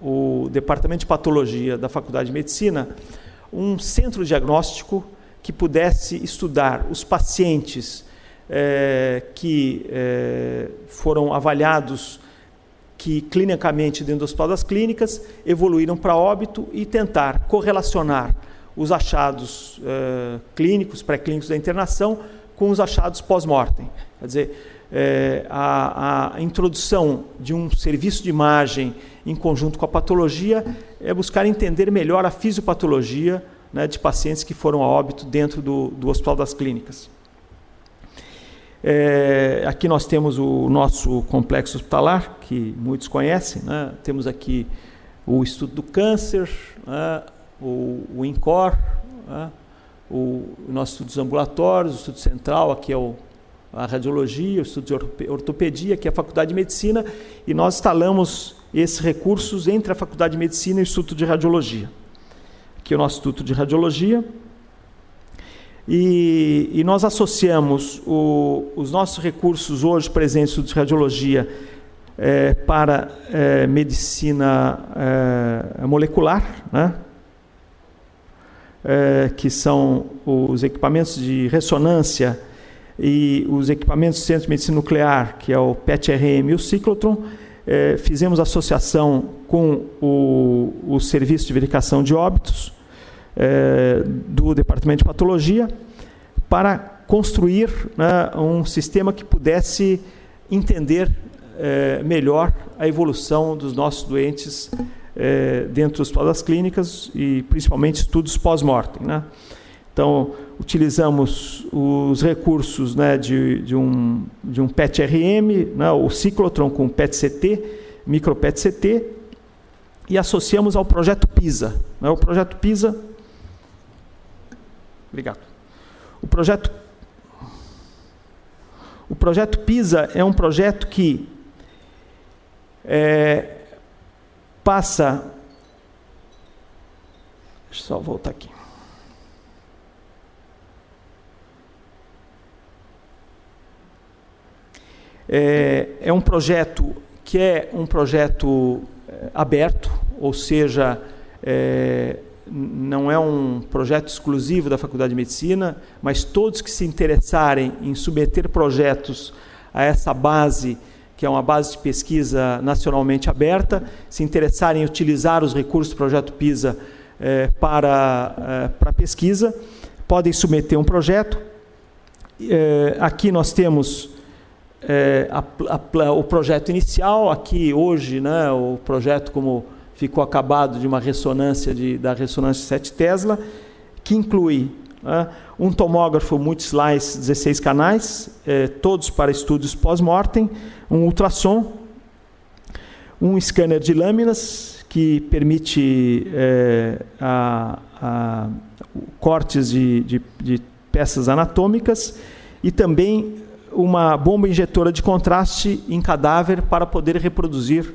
o Departamento de Patologia da Faculdade de Medicina, um centro diagnóstico que pudesse estudar os pacientes que foram avaliados que clinicamente dentro do Hospital das Clínicas evoluíram para óbito e tentar correlacionar os achados clínicos, pré-clínicos da internação com os achados pós-mortem. Quer dizer, a introdução de um serviço de imagem em conjunto com a patologia é buscar entender melhor a fisiopatologia, né, de pacientes que foram a óbito dentro do Hospital das Clínicas. Aqui nós temos o nosso complexo hospitalar, que muitos conhecem, né? Temos aqui o Instituto do Câncer, né? o INCOR, né? o nosso estudo dos ambulatórios, o Estudo Central, aqui é a radiologia, o Estudo de Ortopedia, que é a Faculdade de Medicina, e nós instalamos esses recursos entre a Faculdade de Medicina e o Instituto de Radiologia. Aqui é o nosso Instituto de Radiologia, e nós associamos os nossos recursos hoje presentes no Instituto de Radiologia para medicina molecular, né? Que são os equipamentos de ressonância e os equipamentos do Centro de Medicina Nuclear, que é o PET-RM e o ciclotron. Fizemos associação com o Serviço de Verificação de Óbitos do Departamento de Patologia para construir, né, um sistema que pudesse entender melhor a evolução dos nossos doentes dentro dos Hospital das Clínicas e principalmente estudos pós-mortem, né? Então, utilizamos os recursos, né, de um PET-RM, né, o ciclotron com PET-CT, micro PET-CT, e associamos ao projeto PISA. Né? O projeto PISA... Obrigado. O projeto PISA é um projeto que passa... Deixa eu só voltar aqui. É um projeto que é um projeto aberto, ou seja, não é um projeto exclusivo da Faculdade de Medicina, mas todos que se interessarem em submeter projetos a essa base, que é uma base de pesquisa nacionalmente aberta, se interessarem em utilizar os recursos do projeto PISA para pesquisa, podem submeter um projeto. aqui nós temos o projeto inicial, aqui hoje, né, o projeto como ficou acabado de uma ressonância da ressonância 7 Tesla, que inclui um tomógrafo multislice 16 canais, todos para estudos pós-mortem, um ultrassom, um scanner de lâminas, que permite cortes de peças anatômicas, e também uma bomba injetora de contraste em cadáver para poder reproduzir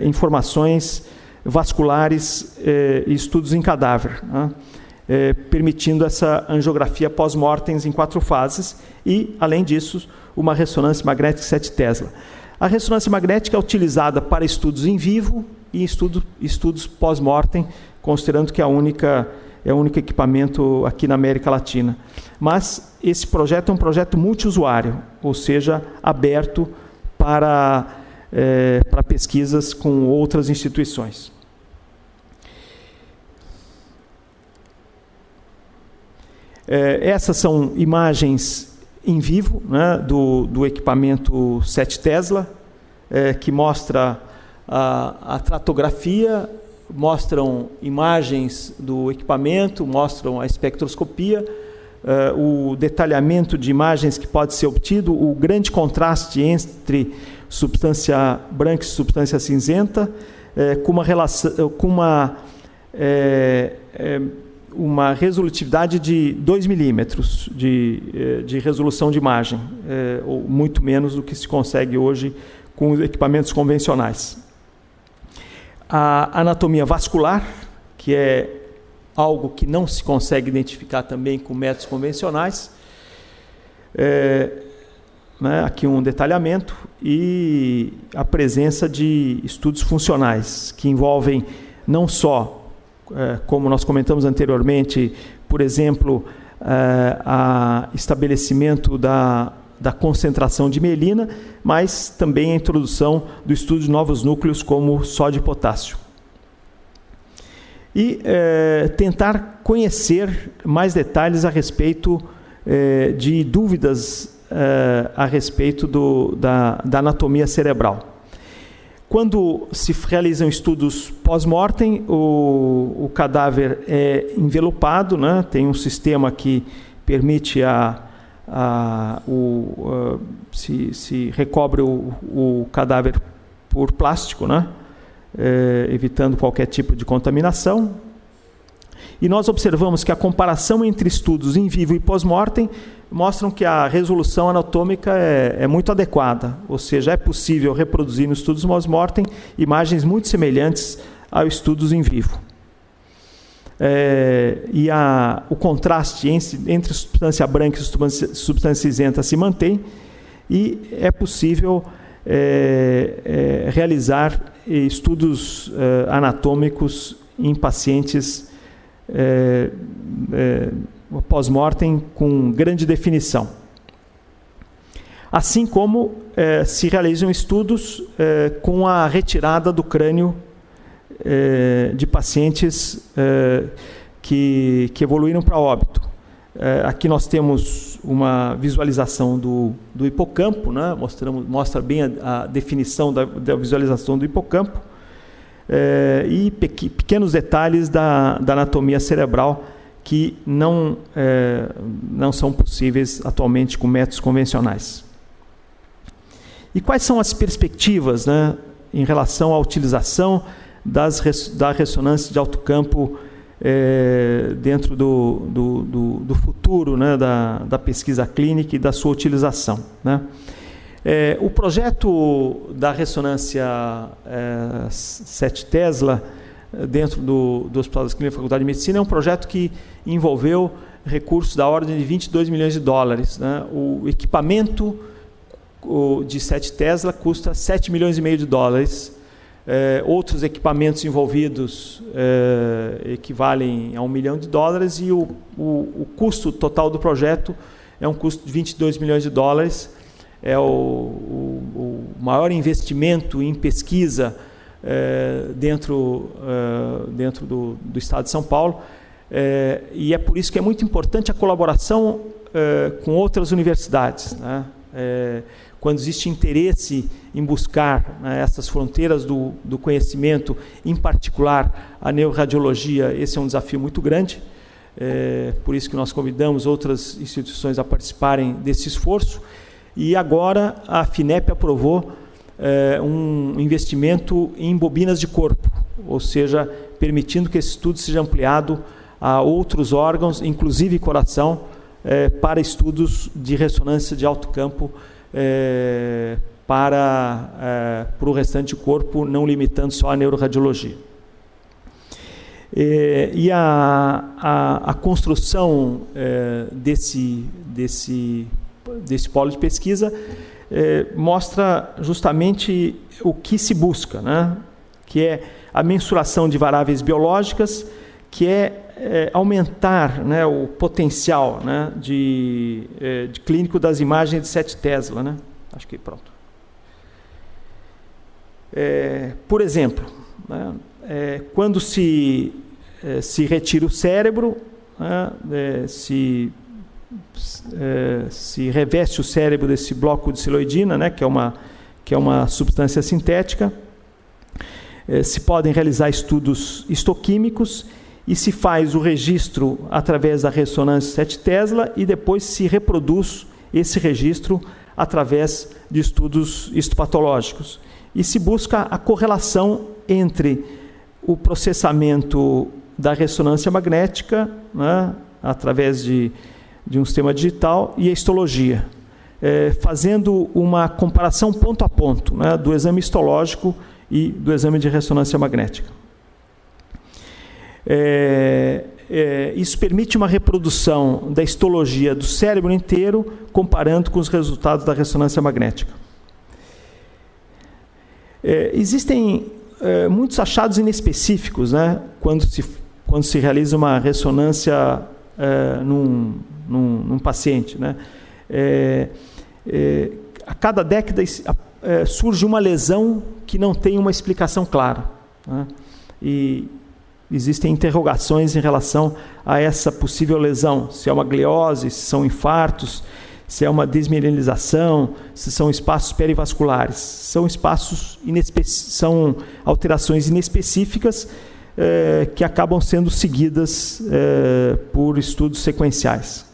informações vasculares e estudos em cadáver, né? Permitindo essa angiografia pós-mortem em 4 fases e, além disso, uma ressonância magnética 7 Tesla. A ressonância magnética é utilizada para estudos em vivo e estudos pós-mortem, considerando que é o único equipamento aqui na América Latina. Mas esse projeto é um projeto multiusuário, ou seja, aberto para pesquisas com outras instituições. Essas são imagens em vivo, né, do equipamento 7 Tesla, que mostra a tratografia, mostram imagens do equipamento, mostram a espectroscopia, o detalhamento de imagens que pode ser obtido, o grande contraste entre substância branca e substância cinzenta, com uma resolutividade de 2 milímetros de resolução de imagem, ou muito menos do que se consegue hoje com os equipamentos convencionais. A anatomia vascular, que é algo que não se consegue identificar também com métodos convencionais, aqui um detalhamento, e a presença de estudos funcionais, que envolvem não só, como nós comentamos anteriormente, por exemplo, estabelecimento da concentração de mielina, mas também a introdução do estudo de novos núcleos como sódio e potássio. E tentar conhecer mais detalhes a respeito de dúvidas a respeito da anatomia cerebral. Quando se realizam estudos pós-mortem, o cadáver é envelopado, né? Tem um sistema que permite se recobre o cadáver por plástico, né? Evitando qualquer tipo de contaminação. E nós observamos que a comparação entre estudos em vivo e pós-mortem mostram que a resolução anatômica é muito adequada, ou seja, é possível reproduzir nos estudos pós-mortem imagens muito semelhantes aos estudos em vivo. O contraste entre substância branca e substância cinzenta se mantém, e é possível realizar estudos anatômicos em pacientes pós-mortem com grande definição. Assim como se realizam estudos com a retirada do crânio de pacientes que evoluíram para óbito. Aqui nós temos uma visualização do hipocampo, né? Mostra bem a definição da visualização do hipocampo, e pequenos detalhes da anatomia cerebral que não são possíveis atualmente com métodos convencionais. E quais são as perspectivas, né, em relação à utilização da ressonância de alto campo dentro do futuro, né, da pesquisa clínica e da sua utilização, né? O projeto da ressonância 7 Tesla dentro do Hospital das Clínicas da Faculdade de Medicina é um projeto que envolveu recursos da ordem de 22 milhões de dólares, né? O equipamento de 7 Tesla custa 7 milhões e meio de dólares. Outros equipamentos envolvidos equivalem a 1 milhão de dólares, e o custo total do projeto é um custo de 22 milhões de dólares. É o maior investimento em pesquisa dentro do Estado de São Paulo, e é por isso que é muito importante a colaboração com outras universidades, né? Quando existe interesse em buscar, né, essas fronteiras do conhecimento, em particular a neuroradiologia, esse é um desafio muito grande. Por isso que nós convidamos outras instituições a participarem desse esforço. E agora a FINEP aprovou um investimento em bobinas de corpo, ou seja, permitindo que esse estudo seja ampliado a outros órgãos, inclusive coração, para estudos de ressonância de alto campo, para o restante do corpo, não limitando só a neuroradiologia. E a construção desse polo de pesquisa mostra justamente o que se busca, né? Que é a mensuração de variáveis biológicas, que é aumentar, né, o potencial, né, de clínico das imagens de 7 Tesla. Né? Acho que pronto. Por exemplo, né, quando se retira o cérebro, né, se reveste o cérebro desse bloco de siloidina, né, que é uma substância sintética, se podem realizar estudos histoquímicos e se faz o registro através da ressonância 7 Tesla e depois se reproduz esse registro através de estudos histopatológicos. E se busca a correlação entre o processamento da ressonância magnética, né, através de um sistema digital, e a histologia, fazendo uma comparação ponto a ponto, né, do exame histológico e do exame de ressonância magnética. Isso permite uma reprodução da histologia do cérebro inteiro, comparando com os resultados da ressonância magnética. Existem muitos achados inespecíficos, né, quando se realiza uma ressonância num paciente, né? A cada década surge uma lesão que não tem uma explicação clara, né? E existem interrogações em relação a essa possível lesão, se é uma gliose, se são infartos, se é uma desmineralização, se são espaços perivasculares. São são alterações inespecíficas que acabam sendo seguidas por estudos sequenciais.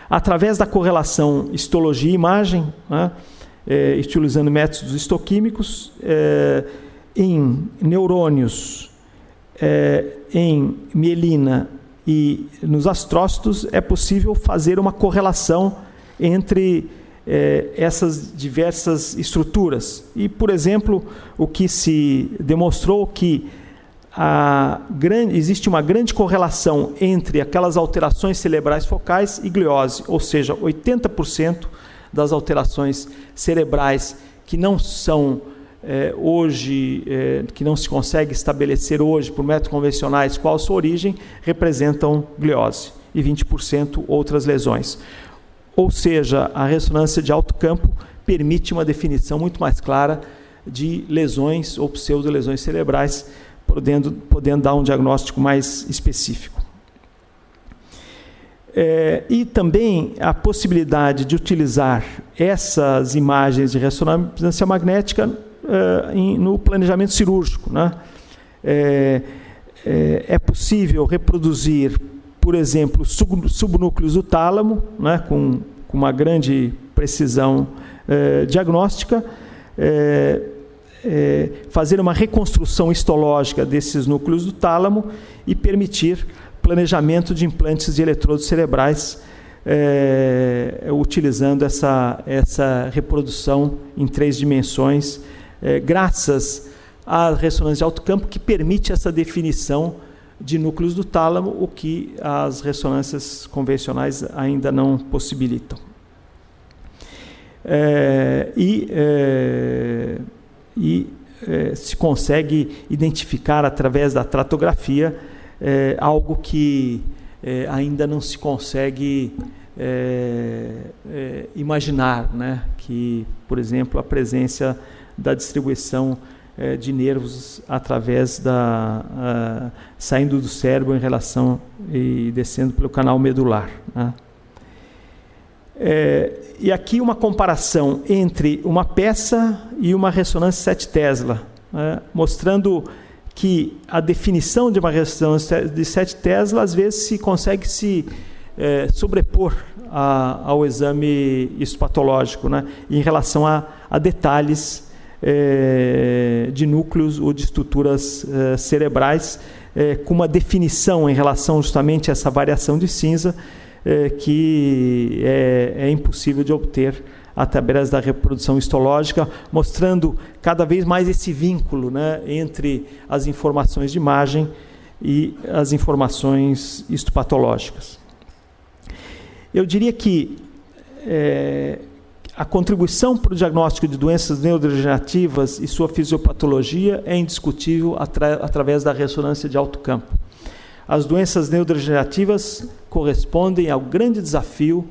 Através da correlação histologia e imagem, né, utilizando métodos histoquímicos, em neurônios, em mielina e nos astrócitos, é possível fazer uma correlação entre essas diversas estruturas. E, por exemplo, o que se demonstrou que existe uma grande correlação entre aquelas alterações cerebrais focais e gliose, ou seja, 80% das alterações cerebrais que não são hoje, que não se consegue estabelecer hoje por métodos convencionais qual a sua origem, representam gliose, e 20% outras lesões. Ou seja, a ressonância de alto campo permite uma definição muito mais clara de lesões ou pseudolesões cerebrais, podendo dar um diagnóstico mais específico. E também a possibilidade de utilizar essas imagens de ressonância magnética no planejamento cirúrgico, né? É possível reproduzir, por exemplo, subnúcleos do tálamo, né, com uma grande precisão diagnóstica, fazer uma reconstrução histológica desses núcleos do tálamo e permitir planejamento de implantes de eletrodos cerebrais, utilizando essa reprodução em 3 dimensões, graças à ressonância de alto campo, que permite essa definição de núcleos do tálamo, o que as ressonâncias convencionais ainda não possibilitam. Se consegue identificar através da tratografia algo que ainda não se consegue imaginar, né? Que, por exemplo, a presença da distribuição de nervos através saindo do cérebro em relação e descendo pelo canal medular, né? E aqui uma comparação entre uma peça e uma ressonância 7 Tesla, mostrando que a definição de uma ressonância de 7 Tesla às vezes se consegue se sobrepor ao exame histopatológico, em relação a detalhes de núcleos ou de estruturas cerebrais, com uma definição em relação justamente a essa variação de cinza que é impossível de obter através da reprodução histológica, mostrando cada vez mais esse vínculo, entre as informações de imagem e as informações histopatológicas. Eu diria que a contribuição para o diagnóstico de doenças neurodegenerativas e sua fisiopatologia é indiscutível através da ressonância de alto campo. As doenças neurodegenerativas correspondem ao grande desafio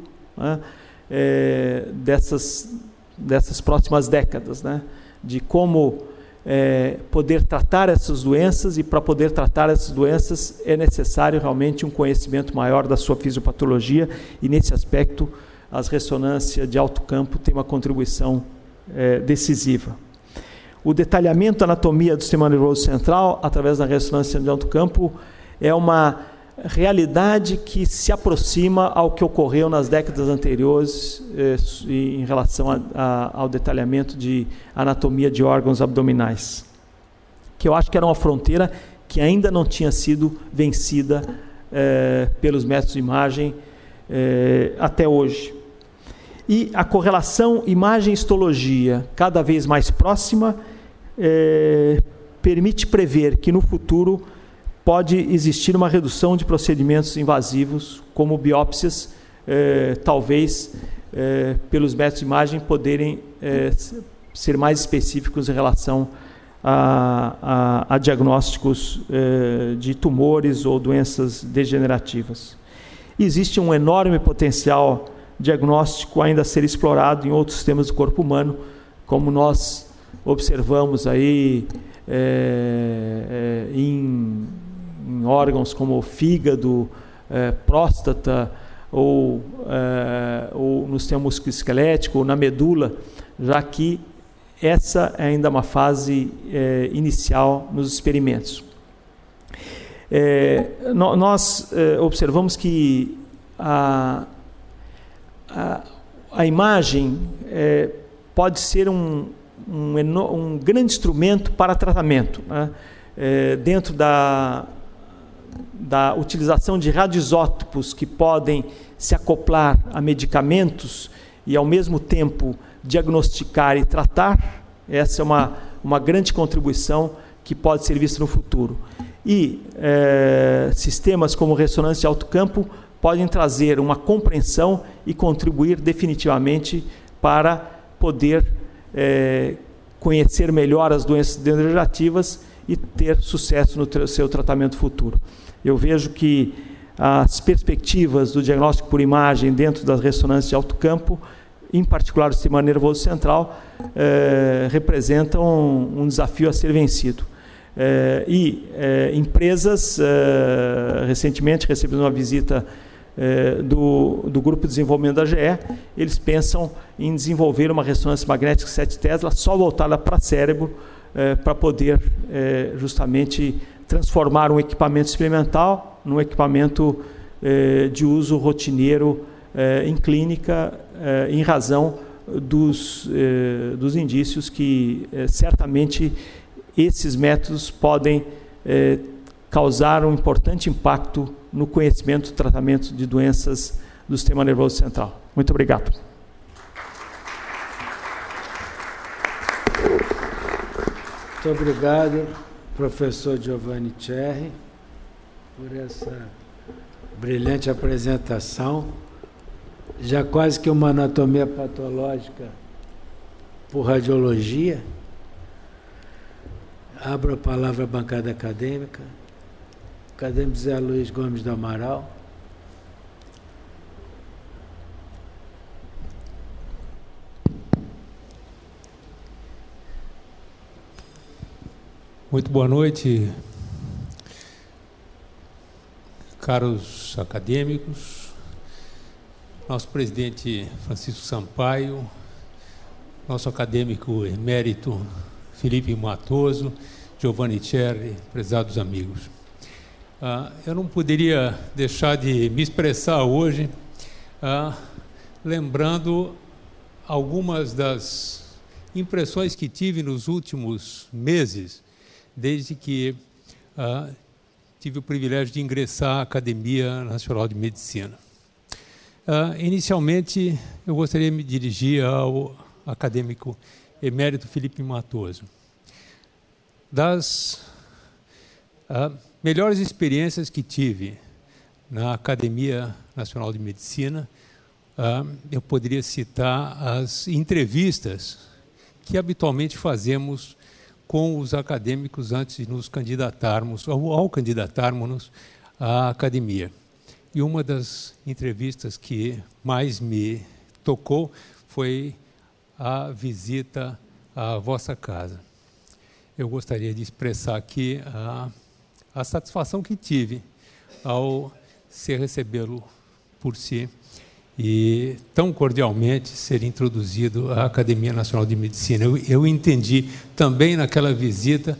dessas próximas décadas, de como poder tratar essas doenças, e para poder tratar essas doenças é necessário realmente um conhecimento maior da sua fisiopatologia, e nesse aspecto as ressonâncias de alto campo têm uma contribuição decisiva. O detalhamento da anatomia do sistema nervoso central através da ressonância de alto campo é uma realidade que se aproxima ao que ocorreu nas décadas anteriores em relação ao detalhamento de anatomia de órgãos abdominais, que eu acho que era uma fronteira que ainda não tinha sido vencida pelos métodos de imagem até hoje. E a correlação imagem-histologia cada vez mais próxima permite prever que no futuro pode existir uma redução de procedimentos invasivos, como biópsias, talvez pelos métodos de imagem poderem ser mais específicos em relação a diagnósticos de tumores ou doenças degenerativas. Existe um enorme potencial diagnóstico ainda a ser explorado em outros sistemas do corpo humano, como nós observamos aí em órgãos como o fígado, próstata, ou no sistema musculoesquelético, ou na medula, já que essa é ainda uma fase inicial nos experimentos. Nós observamos que a imagem pode ser um grande instrumento para tratamento, dentro da utilização de radioisótopos que podem se acoplar a medicamentos e, ao mesmo tempo, diagnosticar e tratar. Essa é uma grande contribuição que pode ser vista no futuro. E sistemas como ressonância de alto campo podem trazer uma compreensão e contribuir definitivamente para poder conhecer melhor as doenças degenerativas e ter sucesso no seu tratamento futuro. Eu vejo que as perspectivas do diagnóstico por imagem dentro das ressonâncias de alto campo, em particular o sistema nervoso central, representam um desafio a ser vencido. Empresas, recentemente recebemos uma visita do Grupo de Desenvolvimento da GE, eles pensam em desenvolver uma ressonância magnética 7 Tesla só voltada para cérebro, para poder justamente transformar um equipamento experimental num equipamento de uso rotineiro em clínica, em razão dos indícios que certamente esses métodos podem causar um importante impacto no conhecimento e tratamento de doenças do sistema nervoso central. Muito obrigado. Muito obrigado, professor Giovanni Cherry, por essa brilhante apresentação. Já quase que uma anatomia patológica por radiologia. Abro a palavra à bancada acadêmica. Acadêmico Zé Luiz Gomes do Amaral. Muito boa noite, caros acadêmicos, nosso presidente Francisco Sampaio, nosso acadêmico emérito Felipe Matoso, Giovanni Cerri, prezados amigos. Eu não poderia deixar de me expressar hoje lembrando algumas das impressões que tive nos últimos meses, desde que tive o privilégio de ingressar à Academia Nacional de Medicina. Inicialmente, eu gostaria de me dirigir ao acadêmico emérito Felipe Matoso. Das melhores experiências que tive na Academia Nacional de Medicina, eu poderia citar as entrevistas que habitualmente fazemos com os acadêmicos antes de nos candidatarmos, ou ao candidatarmos à academia. E uma das entrevistas que mais me tocou foi a visita à vossa casa. Eu gostaria de expressar aqui a satisfação que tive ao ser recebê-lo por si e tão cordialmente ser introduzido à Academia Nacional de Medicina. Eu entendi também naquela visita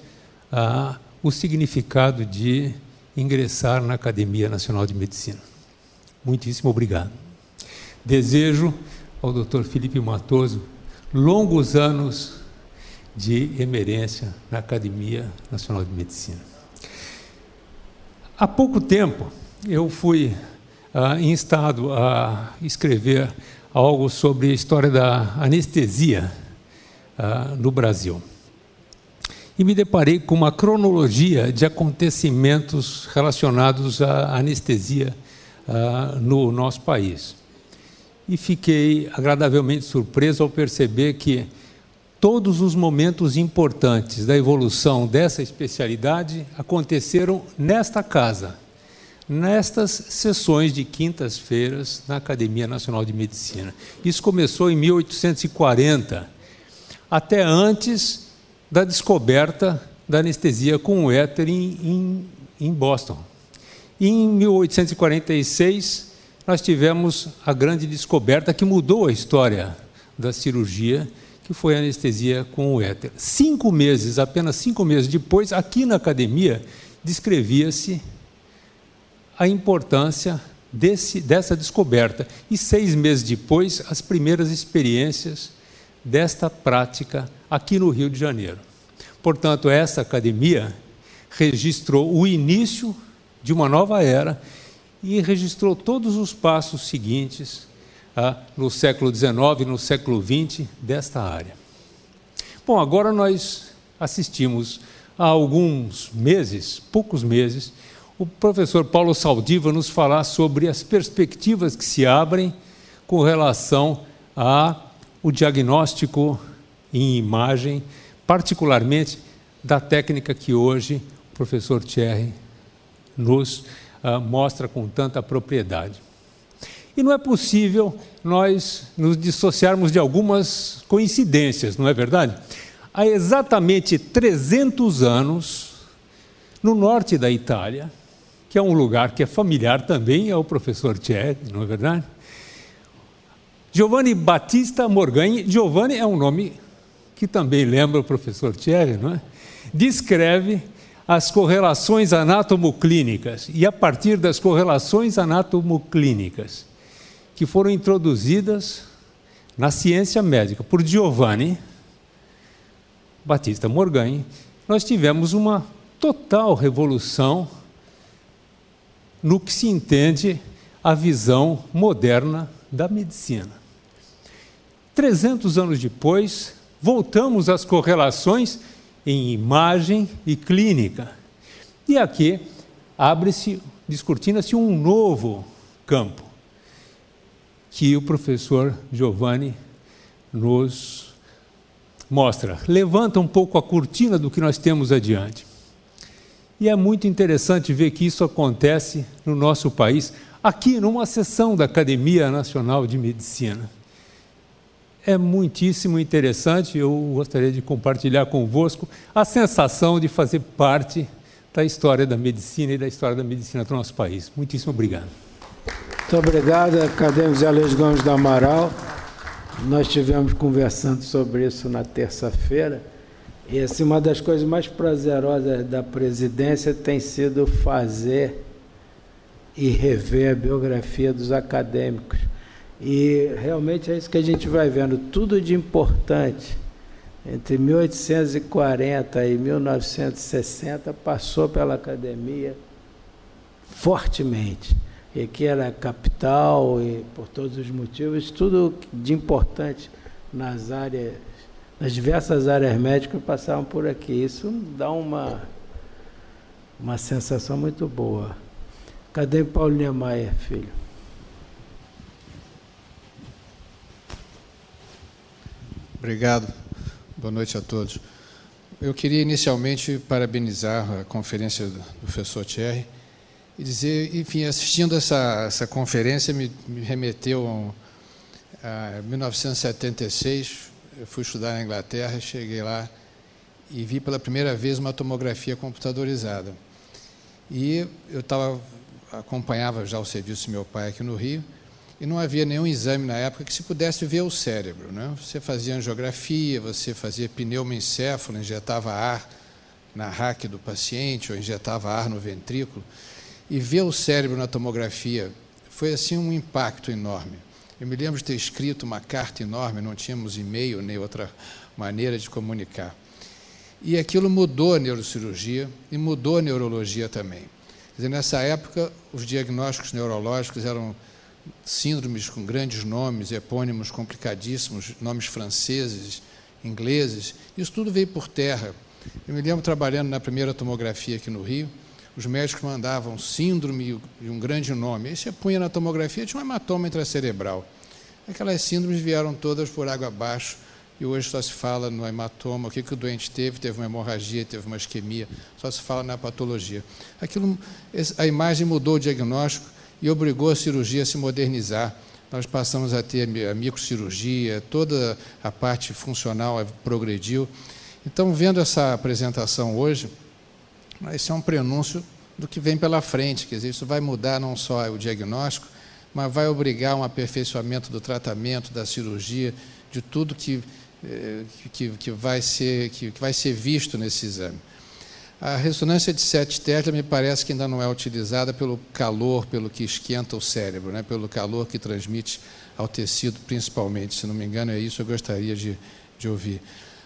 o significado de ingressar na Academia Nacional de Medicina. Muitíssimo obrigado. Desejo ao Dr. Felipe Matoso longos anos de emerência na Academia Nacional de Medicina. Há pouco tempo, eu fui instado a escrever algo sobre a história da anestesia no Brasil. E me deparei com uma cronologia de acontecimentos relacionados à anestesia no nosso país. E fiquei agradavelmente surpreso ao perceber que todos os momentos importantes da evolução dessa especialidade aconteceram nesta casa, nestas sessões de quintas-feiras na Academia Nacional de Medicina. Isso começou em 1840, até antes da descoberta da anestesia com o éter em Boston. E em 1846, nós tivemos a grande descoberta que mudou a história da cirurgia, que foi a anestesia com o éter. Apenas 5 meses depois, aqui na academia, descrevia-se a importância dessa descoberta. E 6 meses depois, as primeiras experiências desta prática aqui no Rio de Janeiro. Portanto, essa academia registrou o início de uma nova era e registrou todos os passos seguintes no século XIX e no século XX desta área. Bom, agora nós assistimos há alguns meses, poucos meses, o professor Paulo Saldiva nos falar sobre as perspectivas que se abrem com relação ao diagnóstico em imagem, particularmente da técnica que hoje o professor Cerri nos mostra com tanta propriedade. E não é possível nós nos dissociarmos de algumas coincidências, não é verdade? Há exatamente 300 anos, no norte da Itália, que é um lugar que é familiar também ao professor Cerri, não é verdade? Giovanni Battista Morgagni, Giovanni é um nome que também lembra o professor Cerri, não é? Descreve as correlações anatomoclínicas, e a partir das correlações anatomoclínicas que foram introduzidas na ciência médica por Giovanni Battista Morgagni, nós tivemos uma total revolução no que se entende a visão moderna da medicina. 300 anos depois, voltamos às correlações em imagem e clínica. E aqui descortina-se um novo campo, que o professor Giovanni nos mostra. Levanta um pouco a cortina do que nós temos adiante. E é muito interessante ver que isso acontece no nosso país, aqui numa sessão da Academia Nacional de Medicina. É muitíssimo interessante, eu gostaria de compartilhar convosco a sensação de fazer parte da história da medicina e da história da medicina do nosso país. Muitíssimo obrigado. Muito obrigado, acadêmico Zé Luiz Gomes do Amaral. Nós estivemos conversando sobre isso na terça-feira. E assim, uma das coisas mais prazerosas da presidência tem sido fazer e rever a biografia dos acadêmicos. E realmente é isso que a gente vai vendo, tudo de importante. Entre 1840 e 1960 passou pela academia fortemente. E aqui era a capital, e por todos os motivos, tudo de importante nas áreas, nas diversas áreas médicas passavam por aqui. Isso dá uma sensação muito boa. Cadê Paulo Niemeyer, filho? Obrigado. Boa noite a todos. Eu queria inicialmente parabenizar a conferência do professor Thierry e dizer, enfim, assistindo essa conferência me remeteu a 1976, eu fui estudar na Inglaterra, cheguei lá e vi pela primeira vez uma tomografia computadorizada. E eu acompanhava já o serviço do meu pai aqui no Rio, e não havia nenhum exame na época que se pudesse ver o cérebro, né? Você fazia angiografia, você fazia pneumoencéfalo, injetava ar na raque do paciente, ou injetava ar no ventrículo, e ver o cérebro na tomografia foi assim um impacto enorme. Eu me lembro de ter escrito uma carta enorme, não tínhamos e-mail nem outra maneira de comunicar. E aquilo mudou a neurocirurgia e mudou a neurologia também. Quer dizer, nessa época, os diagnósticos neurológicos eram síndromes com grandes nomes, epônimos complicadíssimos, nomes franceses, ingleses. Isso tudo veio por terra. Eu me lembro trabalhando na primeira tomografia aqui no Rio, os médicos mandavam síndrome de um grande nome. Aí você punha na tomografia, tinha um hematoma intracerebral. Aquelas síndromes vieram todas por água abaixo, e hoje só se fala no hematoma, o que o doente teve uma hemorragia, teve uma isquemia, só se fala na patologia. A imagem mudou o diagnóstico e obrigou a cirurgia a se modernizar. Nós passamos a ter a microcirurgia, toda a parte funcional progrediu. Então, vendo essa apresentação hoje, esse é um prenúncio do que vem pela frente, quer dizer, isso vai mudar não só o diagnóstico, mas vai obrigar um aperfeiçoamento do tratamento, da cirurgia, de tudo que vai ser visto nesse exame. A ressonância de 7 Tesla me parece que ainda não é utilizada pelo calor, pelo que esquenta o cérebro, né? Pelo calor que transmite ao tecido, principalmente. Se não me engano, é isso que eu gostaria de ouvir.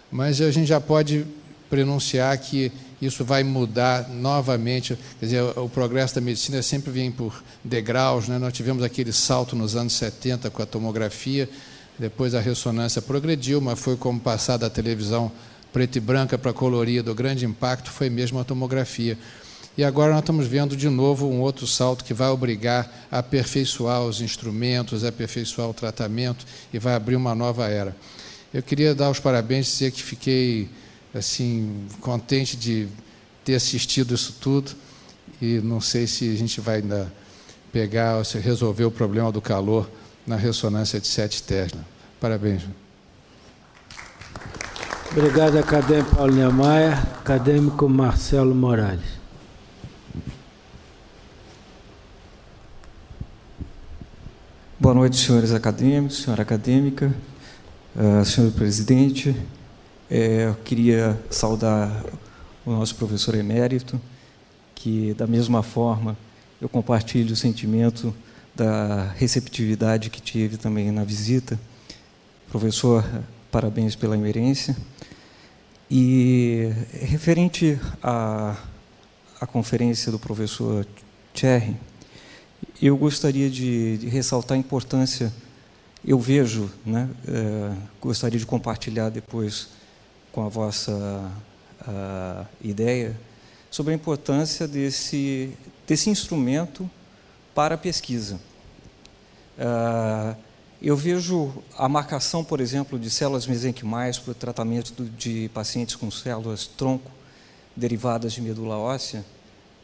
Mas a gente já pode prenunciar que isso vai mudar novamente. Quer dizer, o progresso da medicina sempre vem por degraus, né? Nós tivemos aquele salto nos anos 70 com a tomografia, depois a ressonância progrediu, mas foi como passar da televisão preta e branca para colorida, o grande impacto foi mesmo a tomografia. E agora nós estamos vendo de novo um outro salto que vai obrigar a aperfeiçoar os instrumentos, a aperfeiçoar o tratamento e vai abrir uma nova era. Eu queria dar os parabéns e dizer que fiquei assim, contente de ter assistido isso tudo e não sei se a gente vai ainda pegar ou se resolver o problema do calor na ressonância de 7 Tesla. Parabéns. Obrigado, acadêmico Paulo Niemeyer. Acadêmico Marcelo Morales. Boa noite, senhores acadêmicos, senhora acadêmica, senhor presidente. Eu queria saudar o nosso professor emérito, que, da mesma forma, eu compartilho o sentimento da receptividade que tive também na visita. Professor, parabéns pela imerência. E referente à conferência do professor Thierry, eu gostaria de ressaltar a importância, eu vejo, né, gostaria de compartilhar depois com a vossa ideia, sobre a importância desse instrumento para a pesquisa. Eu vejo a marcação, por exemplo, de células mesenquimais para o tratamento de pacientes com células tronco derivadas de medula óssea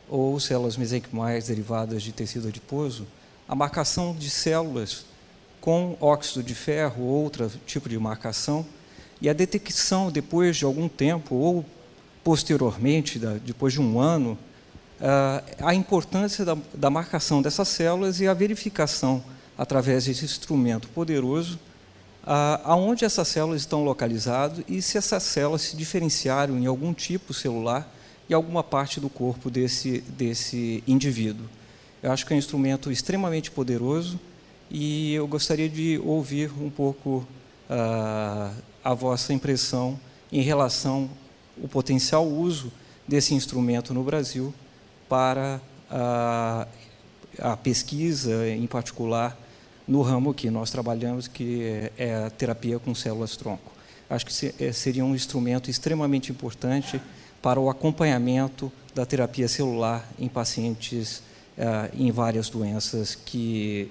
ou células mesenquimais derivadas de tecido adiposo, a marcação de células com óxido de ferro ou outro tipo de marcação e a detecção depois de algum tempo ou posteriormente, depois de um ano, a importância da marcação dessas células e a verificação, através desse instrumento poderoso, aonde essas células estão localizadas e se essas células se diferenciaram em algum tipo celular e alguma parte do corpo desse indivíduo. Eu acho que é um instrumento extremamente poderoso e eu gostaria de ouvir um pouco a vossa impressão em relação ao potencial uso desse instrumento no Brasil para a pesquisa, em particular, no ramo que nós trabalhamos, que é a terapia com células-tronco. Acho que seria um instrumento extremamente importante para o acompanhamento da terapia celular em pacientes em várias doenças que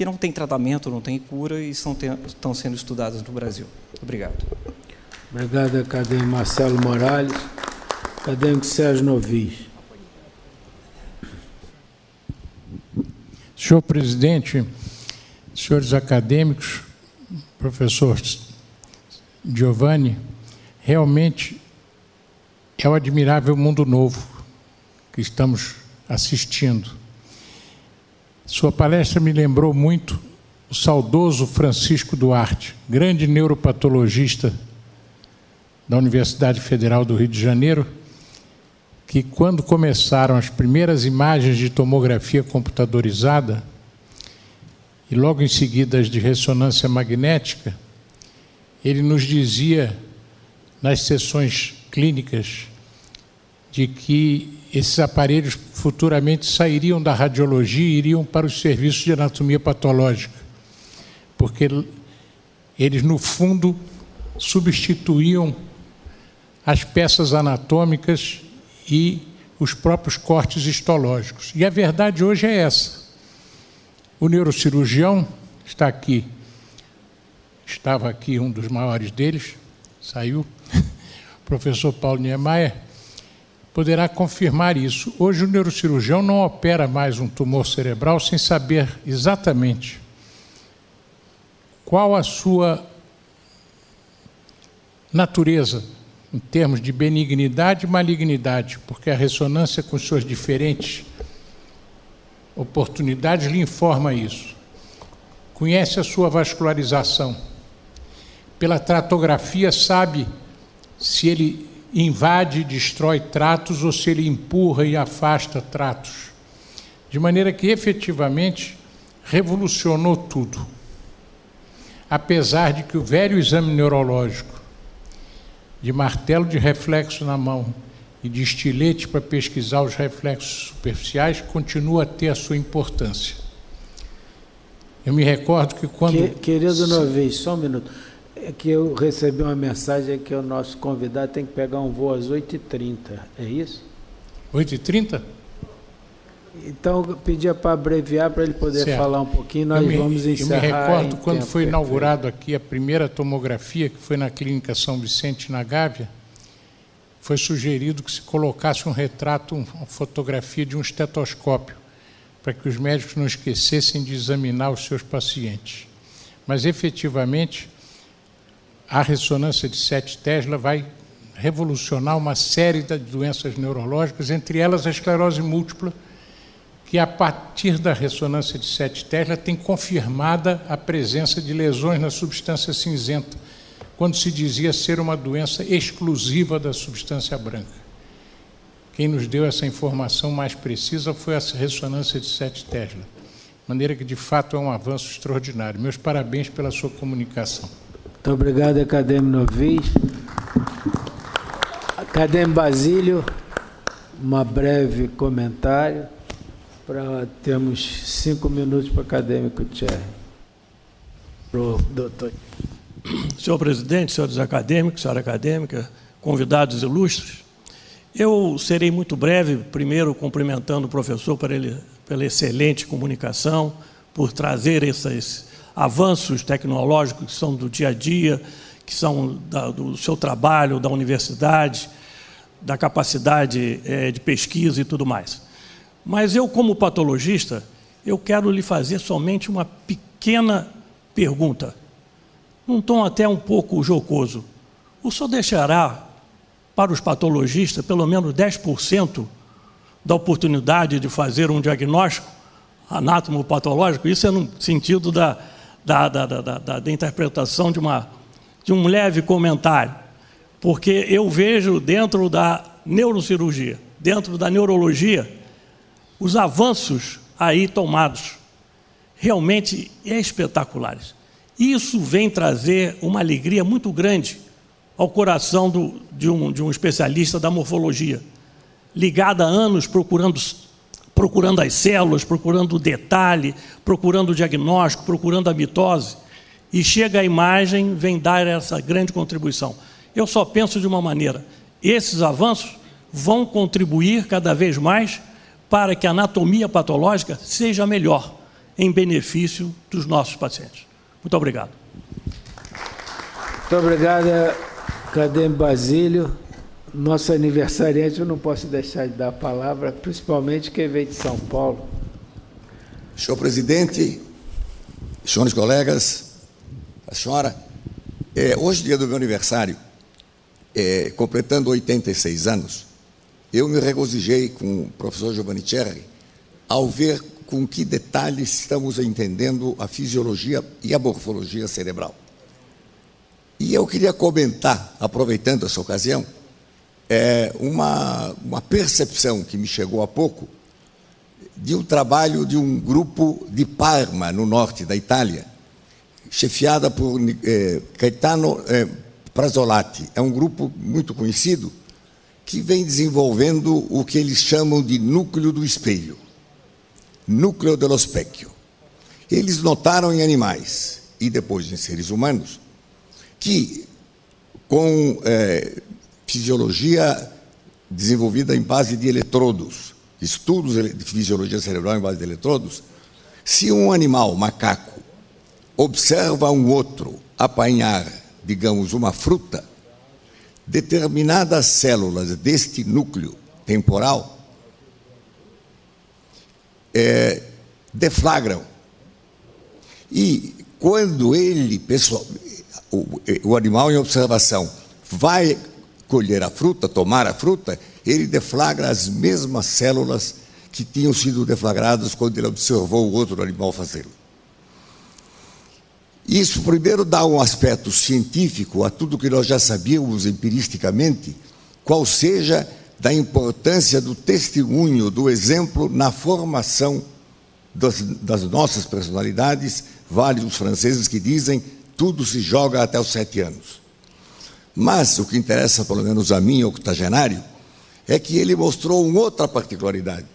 não têm tratamento, não têm cura e estão sendo estudadas no Brasil. Obrigado. Obrigado, acadêmico Marcelo Morales. Acadêmico Sérgio Novis. Senhor presidente, senhores acadêmicos, professor Giovanni, realmente é um admirável mundo novo que estamos assistindo. Sua palestra me lembrou muito o saudoso Francisco Duarte, grande neuropatologista da Universidade Federal do Rio de Janeiro, que quando começaram as primeiras imagens de tomografia computadorizada e logo em seguida as de ressonância magnética, ele nos dizia nas sessões clínicas de que esses aparelhos futuramente sairiam da radiologia e iriam para os serviços de anatomia patológica, porque eles, no fundo, substituíam as peças anatômicas e os próprios cortes histológicos. E a verdade hoje é essa. O neurocirurgião está aqui, estava aqui um dos maiores deles, saiu, o professor Paulo Niemeyer, poderá confirmar isso. Hoje o neurocirurgião não opera mais um tumor cerebral sem saber exatamente qual a sua natureza em termos de benignidade e malignidade, porque a ressonância com suas diferentes oportunidades lhe informa isso. Conhece a sua vascularização. Pela tratografia sabe se ele invade e destrói tratos ou se ele empurra e afasta tratos. De maneira que, efetivamente, revolucionou tudo. Apesar de que o velho exame neurológico, de martelo de reflexo na mão e de estilete para pesquisar os reflexos superficiais, continua a ter a sua importância. Eu me recordo que quando... Querido Novis, só um minuto. É que eu recebi uma mensagem que o nosso convidado tem que pegar um voo às 8h30, é isso? 8h30? Então, eu pedia para abreviar, para ele poder falar um pouquinho, nós vamos encerrar. Eu me recordo quando foi inaugurado aqui a primeira tomografia, que foi na Clínica São Vicente, na Gávea, foi sugerido que se colocasse um retrato, uma fotografia de um estetoscópio, para que os médicos não esquecessem de examinar os seus pacientes. Mas, efetivamente, a ressonância de 7 Tesla vai revolucionar uma série de doenças neurológicas, entre elas a esclerose múltipla, que a partir da ressonância de 7 Tesla tem confirmada a presença de lesões na substância cinzenta, quando se dizia ser uma doença exclusiva da substância branca. Quem nos deu essa informação mais precisa foi a ressonância de 7 Tesla, de maneira que, de fato, é um avanço extraordinário. Meus parabéns pela sua comunicação. Muito obrigado, acadêmico Novis. Acadêmico Basílio, um breve comentário. Temos 5 minutos para o acadêmico Thierry. Para o doutor. Senhor presidente, senhores acadêmicos, senhora acadêmica, convidados ilustres, eu serei muito breve, primeiro cumprimentando o professor pela excelente comunicação, por trazer esses avanços tecnológicos que são do dia a dia, que são do seu trabalho, da universidade, da capacidade de pesquisa e tudo mais. Mas eu, como patologista, eu quero lhe fazer somente uma pequena pergunta, num tom até um pouco jocoso. O senhor deixará para os patologistas pelo menos 10% da oportunidade de fazer um diagnóstico anátomo-patológico, isso é no sentido da interpretação de um leve comentário, porque eu vejo dentro da neurocirurgia, dentro da neurologia, os avanços aí tomados realmente espetaculares. Isso vem trazer uma alegria muito grande ao coração de um especialista da morfologia, ligado há anos procurando as células, procurando o detalhe, procurando o diagnóstico, procurando a mitose, e chega a imagem, vem dar essa grande contribuição. Eu só penso de uma maneira: esses avanços vão contribuir cada vez mais para que a anatomia patológica seja melhor, em benefício dos nossos pacientes. Muito obrigado. Muito obrigado, Acadêmico Basílio. Nosso aniversariante, eu não posso deixar de dar a palavra, principalmente quem veio de São Paulo. Senhor presidente, senhores colegas, a senhora, hoje, dia do meu aniversário, completando 86 anos, eu me regozijei com o professor Giovanni Cerri ao ver com que detalhes estamos entendendo a fisiologia e a morfologia cerebral. E eu queria comentar, aproveitando essa ocasião, uma percepção que me chegou há pouco de um trabalho de um grupo de Parma, no norte da Itália, chefiada por Gaetano Prazzolati. É um grupo muito conhecido que vem desenvolvendo o que eles chamam de núcleo do espelho, núcleo dello specchio. Eles notaram em animais e depois em seres humanos que, com fisiologia desenvolvida em base de eletrodos, estudos de fisiologia cerebral em base de eletrodos, se um animal, macaco, observa um outro apanhar, digamos, uma fruta, determinadas células deste núcleo temporal deflagram. E quando ele, o animal em observação, vai colher a fruta, tomar a fruta, ele deflagra as mesmas células que tinham sido deflagradas quando ele observou o outro animal fazê-lo. Isso, primeiro, dá um aspecto científico a tudo que nós já sabíamos empiristicamente, qual seja da importância do testemunho, do exemplo na formação das nossas personalidades. Vale os franceses que dizem: tudo se joga até os 7 anos. Mas o que interessa, pelo menos a mim, octogenário, é que ele mostrou uma outra particularidade,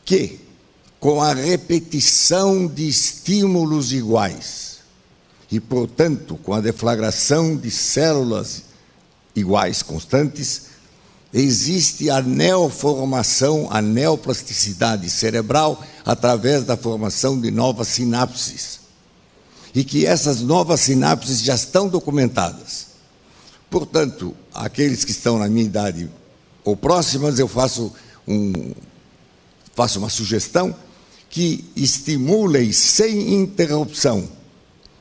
que, com a repetição de estímulos iguais, e, portanto, com a deflagração de células iguais, constantes, existe a neoformação, a neoplasticidade cerebral através da formação de novas sinapses. E que essas novas sinapses já estão documentadas. Portanto, aqueles que estão na minha idade ou próximas, eu faço uma sugestão que estimulem sem interrupção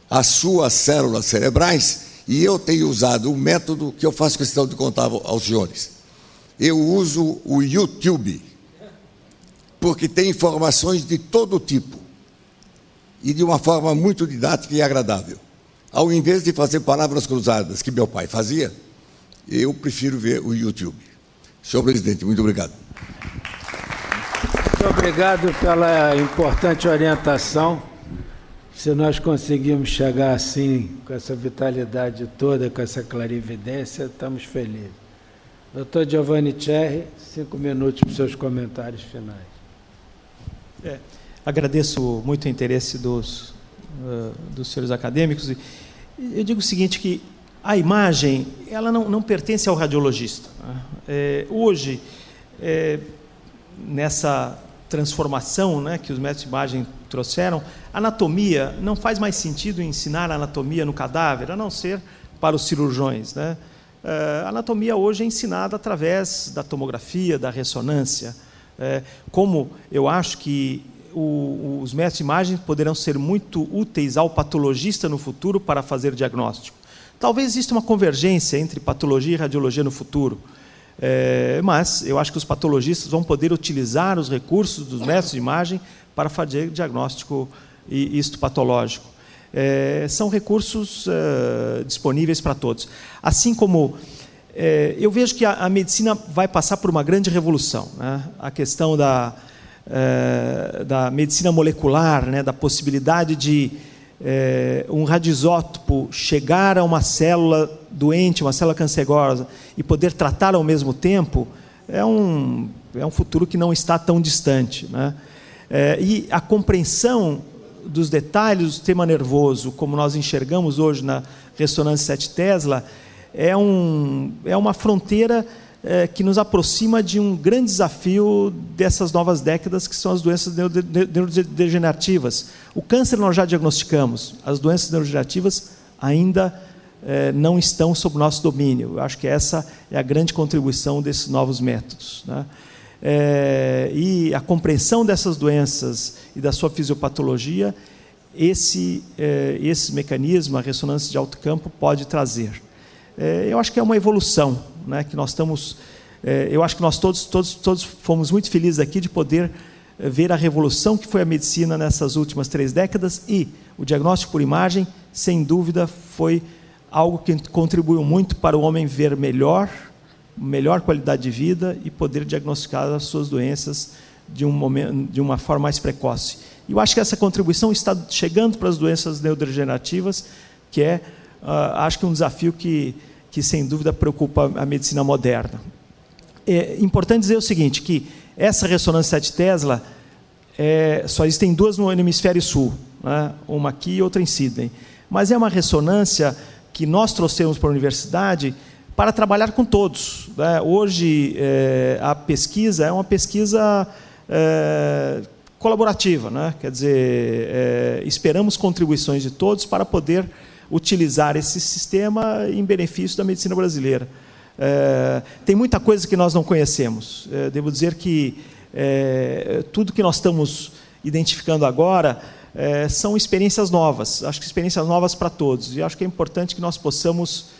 as suas células cerebrais, e eu tenho usado um método que eu faço questão de contar aos senhores. Eu uso o YouTube, porque tem informações de todo tipo, e de uma forma muito didática e agradável. Ao invés de fazer palavras cruzadas, que meu pai fazia, eu prefiro ver o YouTube. Senhor presidente, muito obrigado. Muito obrigado pela importante orientação. Se nós conseguimos chegar assim, com essa vitalidade toda, com essa clarividência, estamos felizes. Doutor Giovanni Cerri, 5 minutos para os seus comentários finais. Agradeço muito o interesse dos senhores acadêmicos. Eu digo o seguinte, que a imagem ela não pertence ao radiologista. Hoje, nessa transformação, né, que os métodos de imagem trouxeram, anatomia, não faz mais sentido ensinar anatomia no cadáver, a não ser para os cirurgiões, né? A anatomia hoje é ensinada através da tomografia, da ressonância. Como eu acho que os métodos de imagem poderão ser muito úteis ao patologista no futuro para fazer diagnóstico. Talvez exista uma convergência entre patologia e radiologia no futuro, Mas eu acho que os patologistas vão poder utilizar os recursos dos métodos de imagem para fazer diagnóstico histopatológico. São recursos disponíveis para todos. Assim como eu vejo que a medicina vai passar por uma grande revolução, né? A questão da medicina molecular, né? Da possibilidade de um radioisótopo chegar a uma célula doente, uma célula cancerosa, e poder tratar ao mesmo tempo, é um futuro que não está tão distante, né? E a compreensão dos detalhes do sistema nervoso, como nós enxergamos hoje na ressonância 7 Tesla, é uma fronteira que nos aproxima de um grande desafio dessas novas décadas, que são as doenças neurodegenerativas. O câncer nós já diagnosticamos, as doenças neurodegenerativas ainda não estão sob nosso domínio. Eu acho que essa é a grande contribuição desses novos métodos, né? E a compreensão dessas doenças e da sua fisiopatologia, esse mecanismo, a ressonância de alto campo, pode trazer. Eu acho que é uma evolução, né, que nós estamos... eu acho que nós todos fomos muito felizes aqui de poder ver a revolução que foi a medicina nessas últimas 3 décadas, e o diagnóstico por imagem, sem dúvida, foi algo que contribuiu muito para o homem ver melhor qualidade de vida e poder diagnosticar as suas doenças de uma forma mais precoce. E eu acho que essa contribuição está chegando para as doenças neurodegenerativas, que acho que um desafio que sem dúvida preocupa a medicina moderna. É importante dizer o seguinte, que essa ressonância 7 Tesla, só existem 2 no hemisfério sul, né? Uma aqui e outra em Sydney. Mas é uma ressonância que nós trouxemos para a universidade para trabalhar com todos, né? Hoje, a pesquisa é uma pesquisa colaborativa, né? Quer dizer, esperamos contribuições de todos para poder utilizar esse sistema em benefício da medicina brasileira. Tem muita coisa que nós não conhecemos. Devo dizer que tudo que nós estamos identificando agora são experiências novas. Acho que experiências novas para todos. E acho que é importante que nós possamos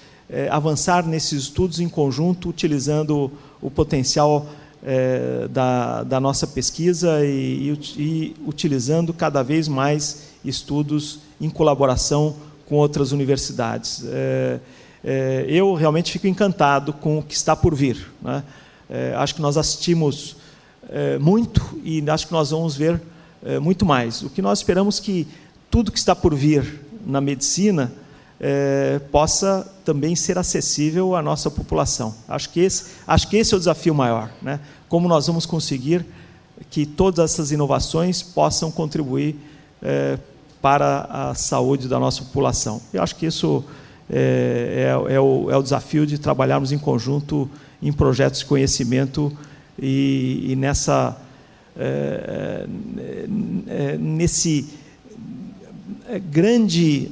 avançar nesses estudos em conjunto, utilizando o potencial da nossa pesquisa e utilizando cada vez mais estudos em colaboração com outras universidades. Eu realmente fico encantado com o que está por vir, né? Acho que nós assistimos muito e acho que nós vamos ver muito mais. O que nós esperamos que tudo que está por vir na medicina possa também ser acessível à nossa população. Acho que esse é o desafio maior, né? Como nós vamos conseguir que todas essas inovações possam contribuir para a saúde da nossa população. Eu acho que isso é o desafio de trabalharmos em conjunto em projetos de conhecimento e nesse grande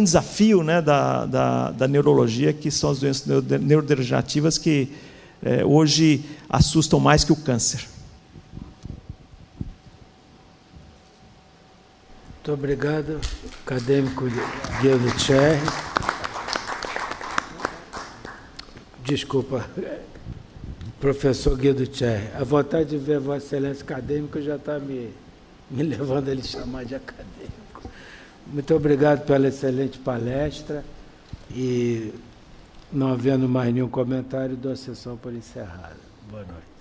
desafio, né, da neurologia, que são as doenças neurodegenerativas que hoje assustam mais que o câncer. Muito obrigado, acadêmico Guido Cherry. Desculpa, professor Guido Cherry. A vontade de ver Vossa Excelência acadêmico já está me levando a ele chamar de acadêmico. Muito obrigado pela excelente palestra e, não havendo mais nenhum comentário, dou a sessão por encerrada. Boa noite.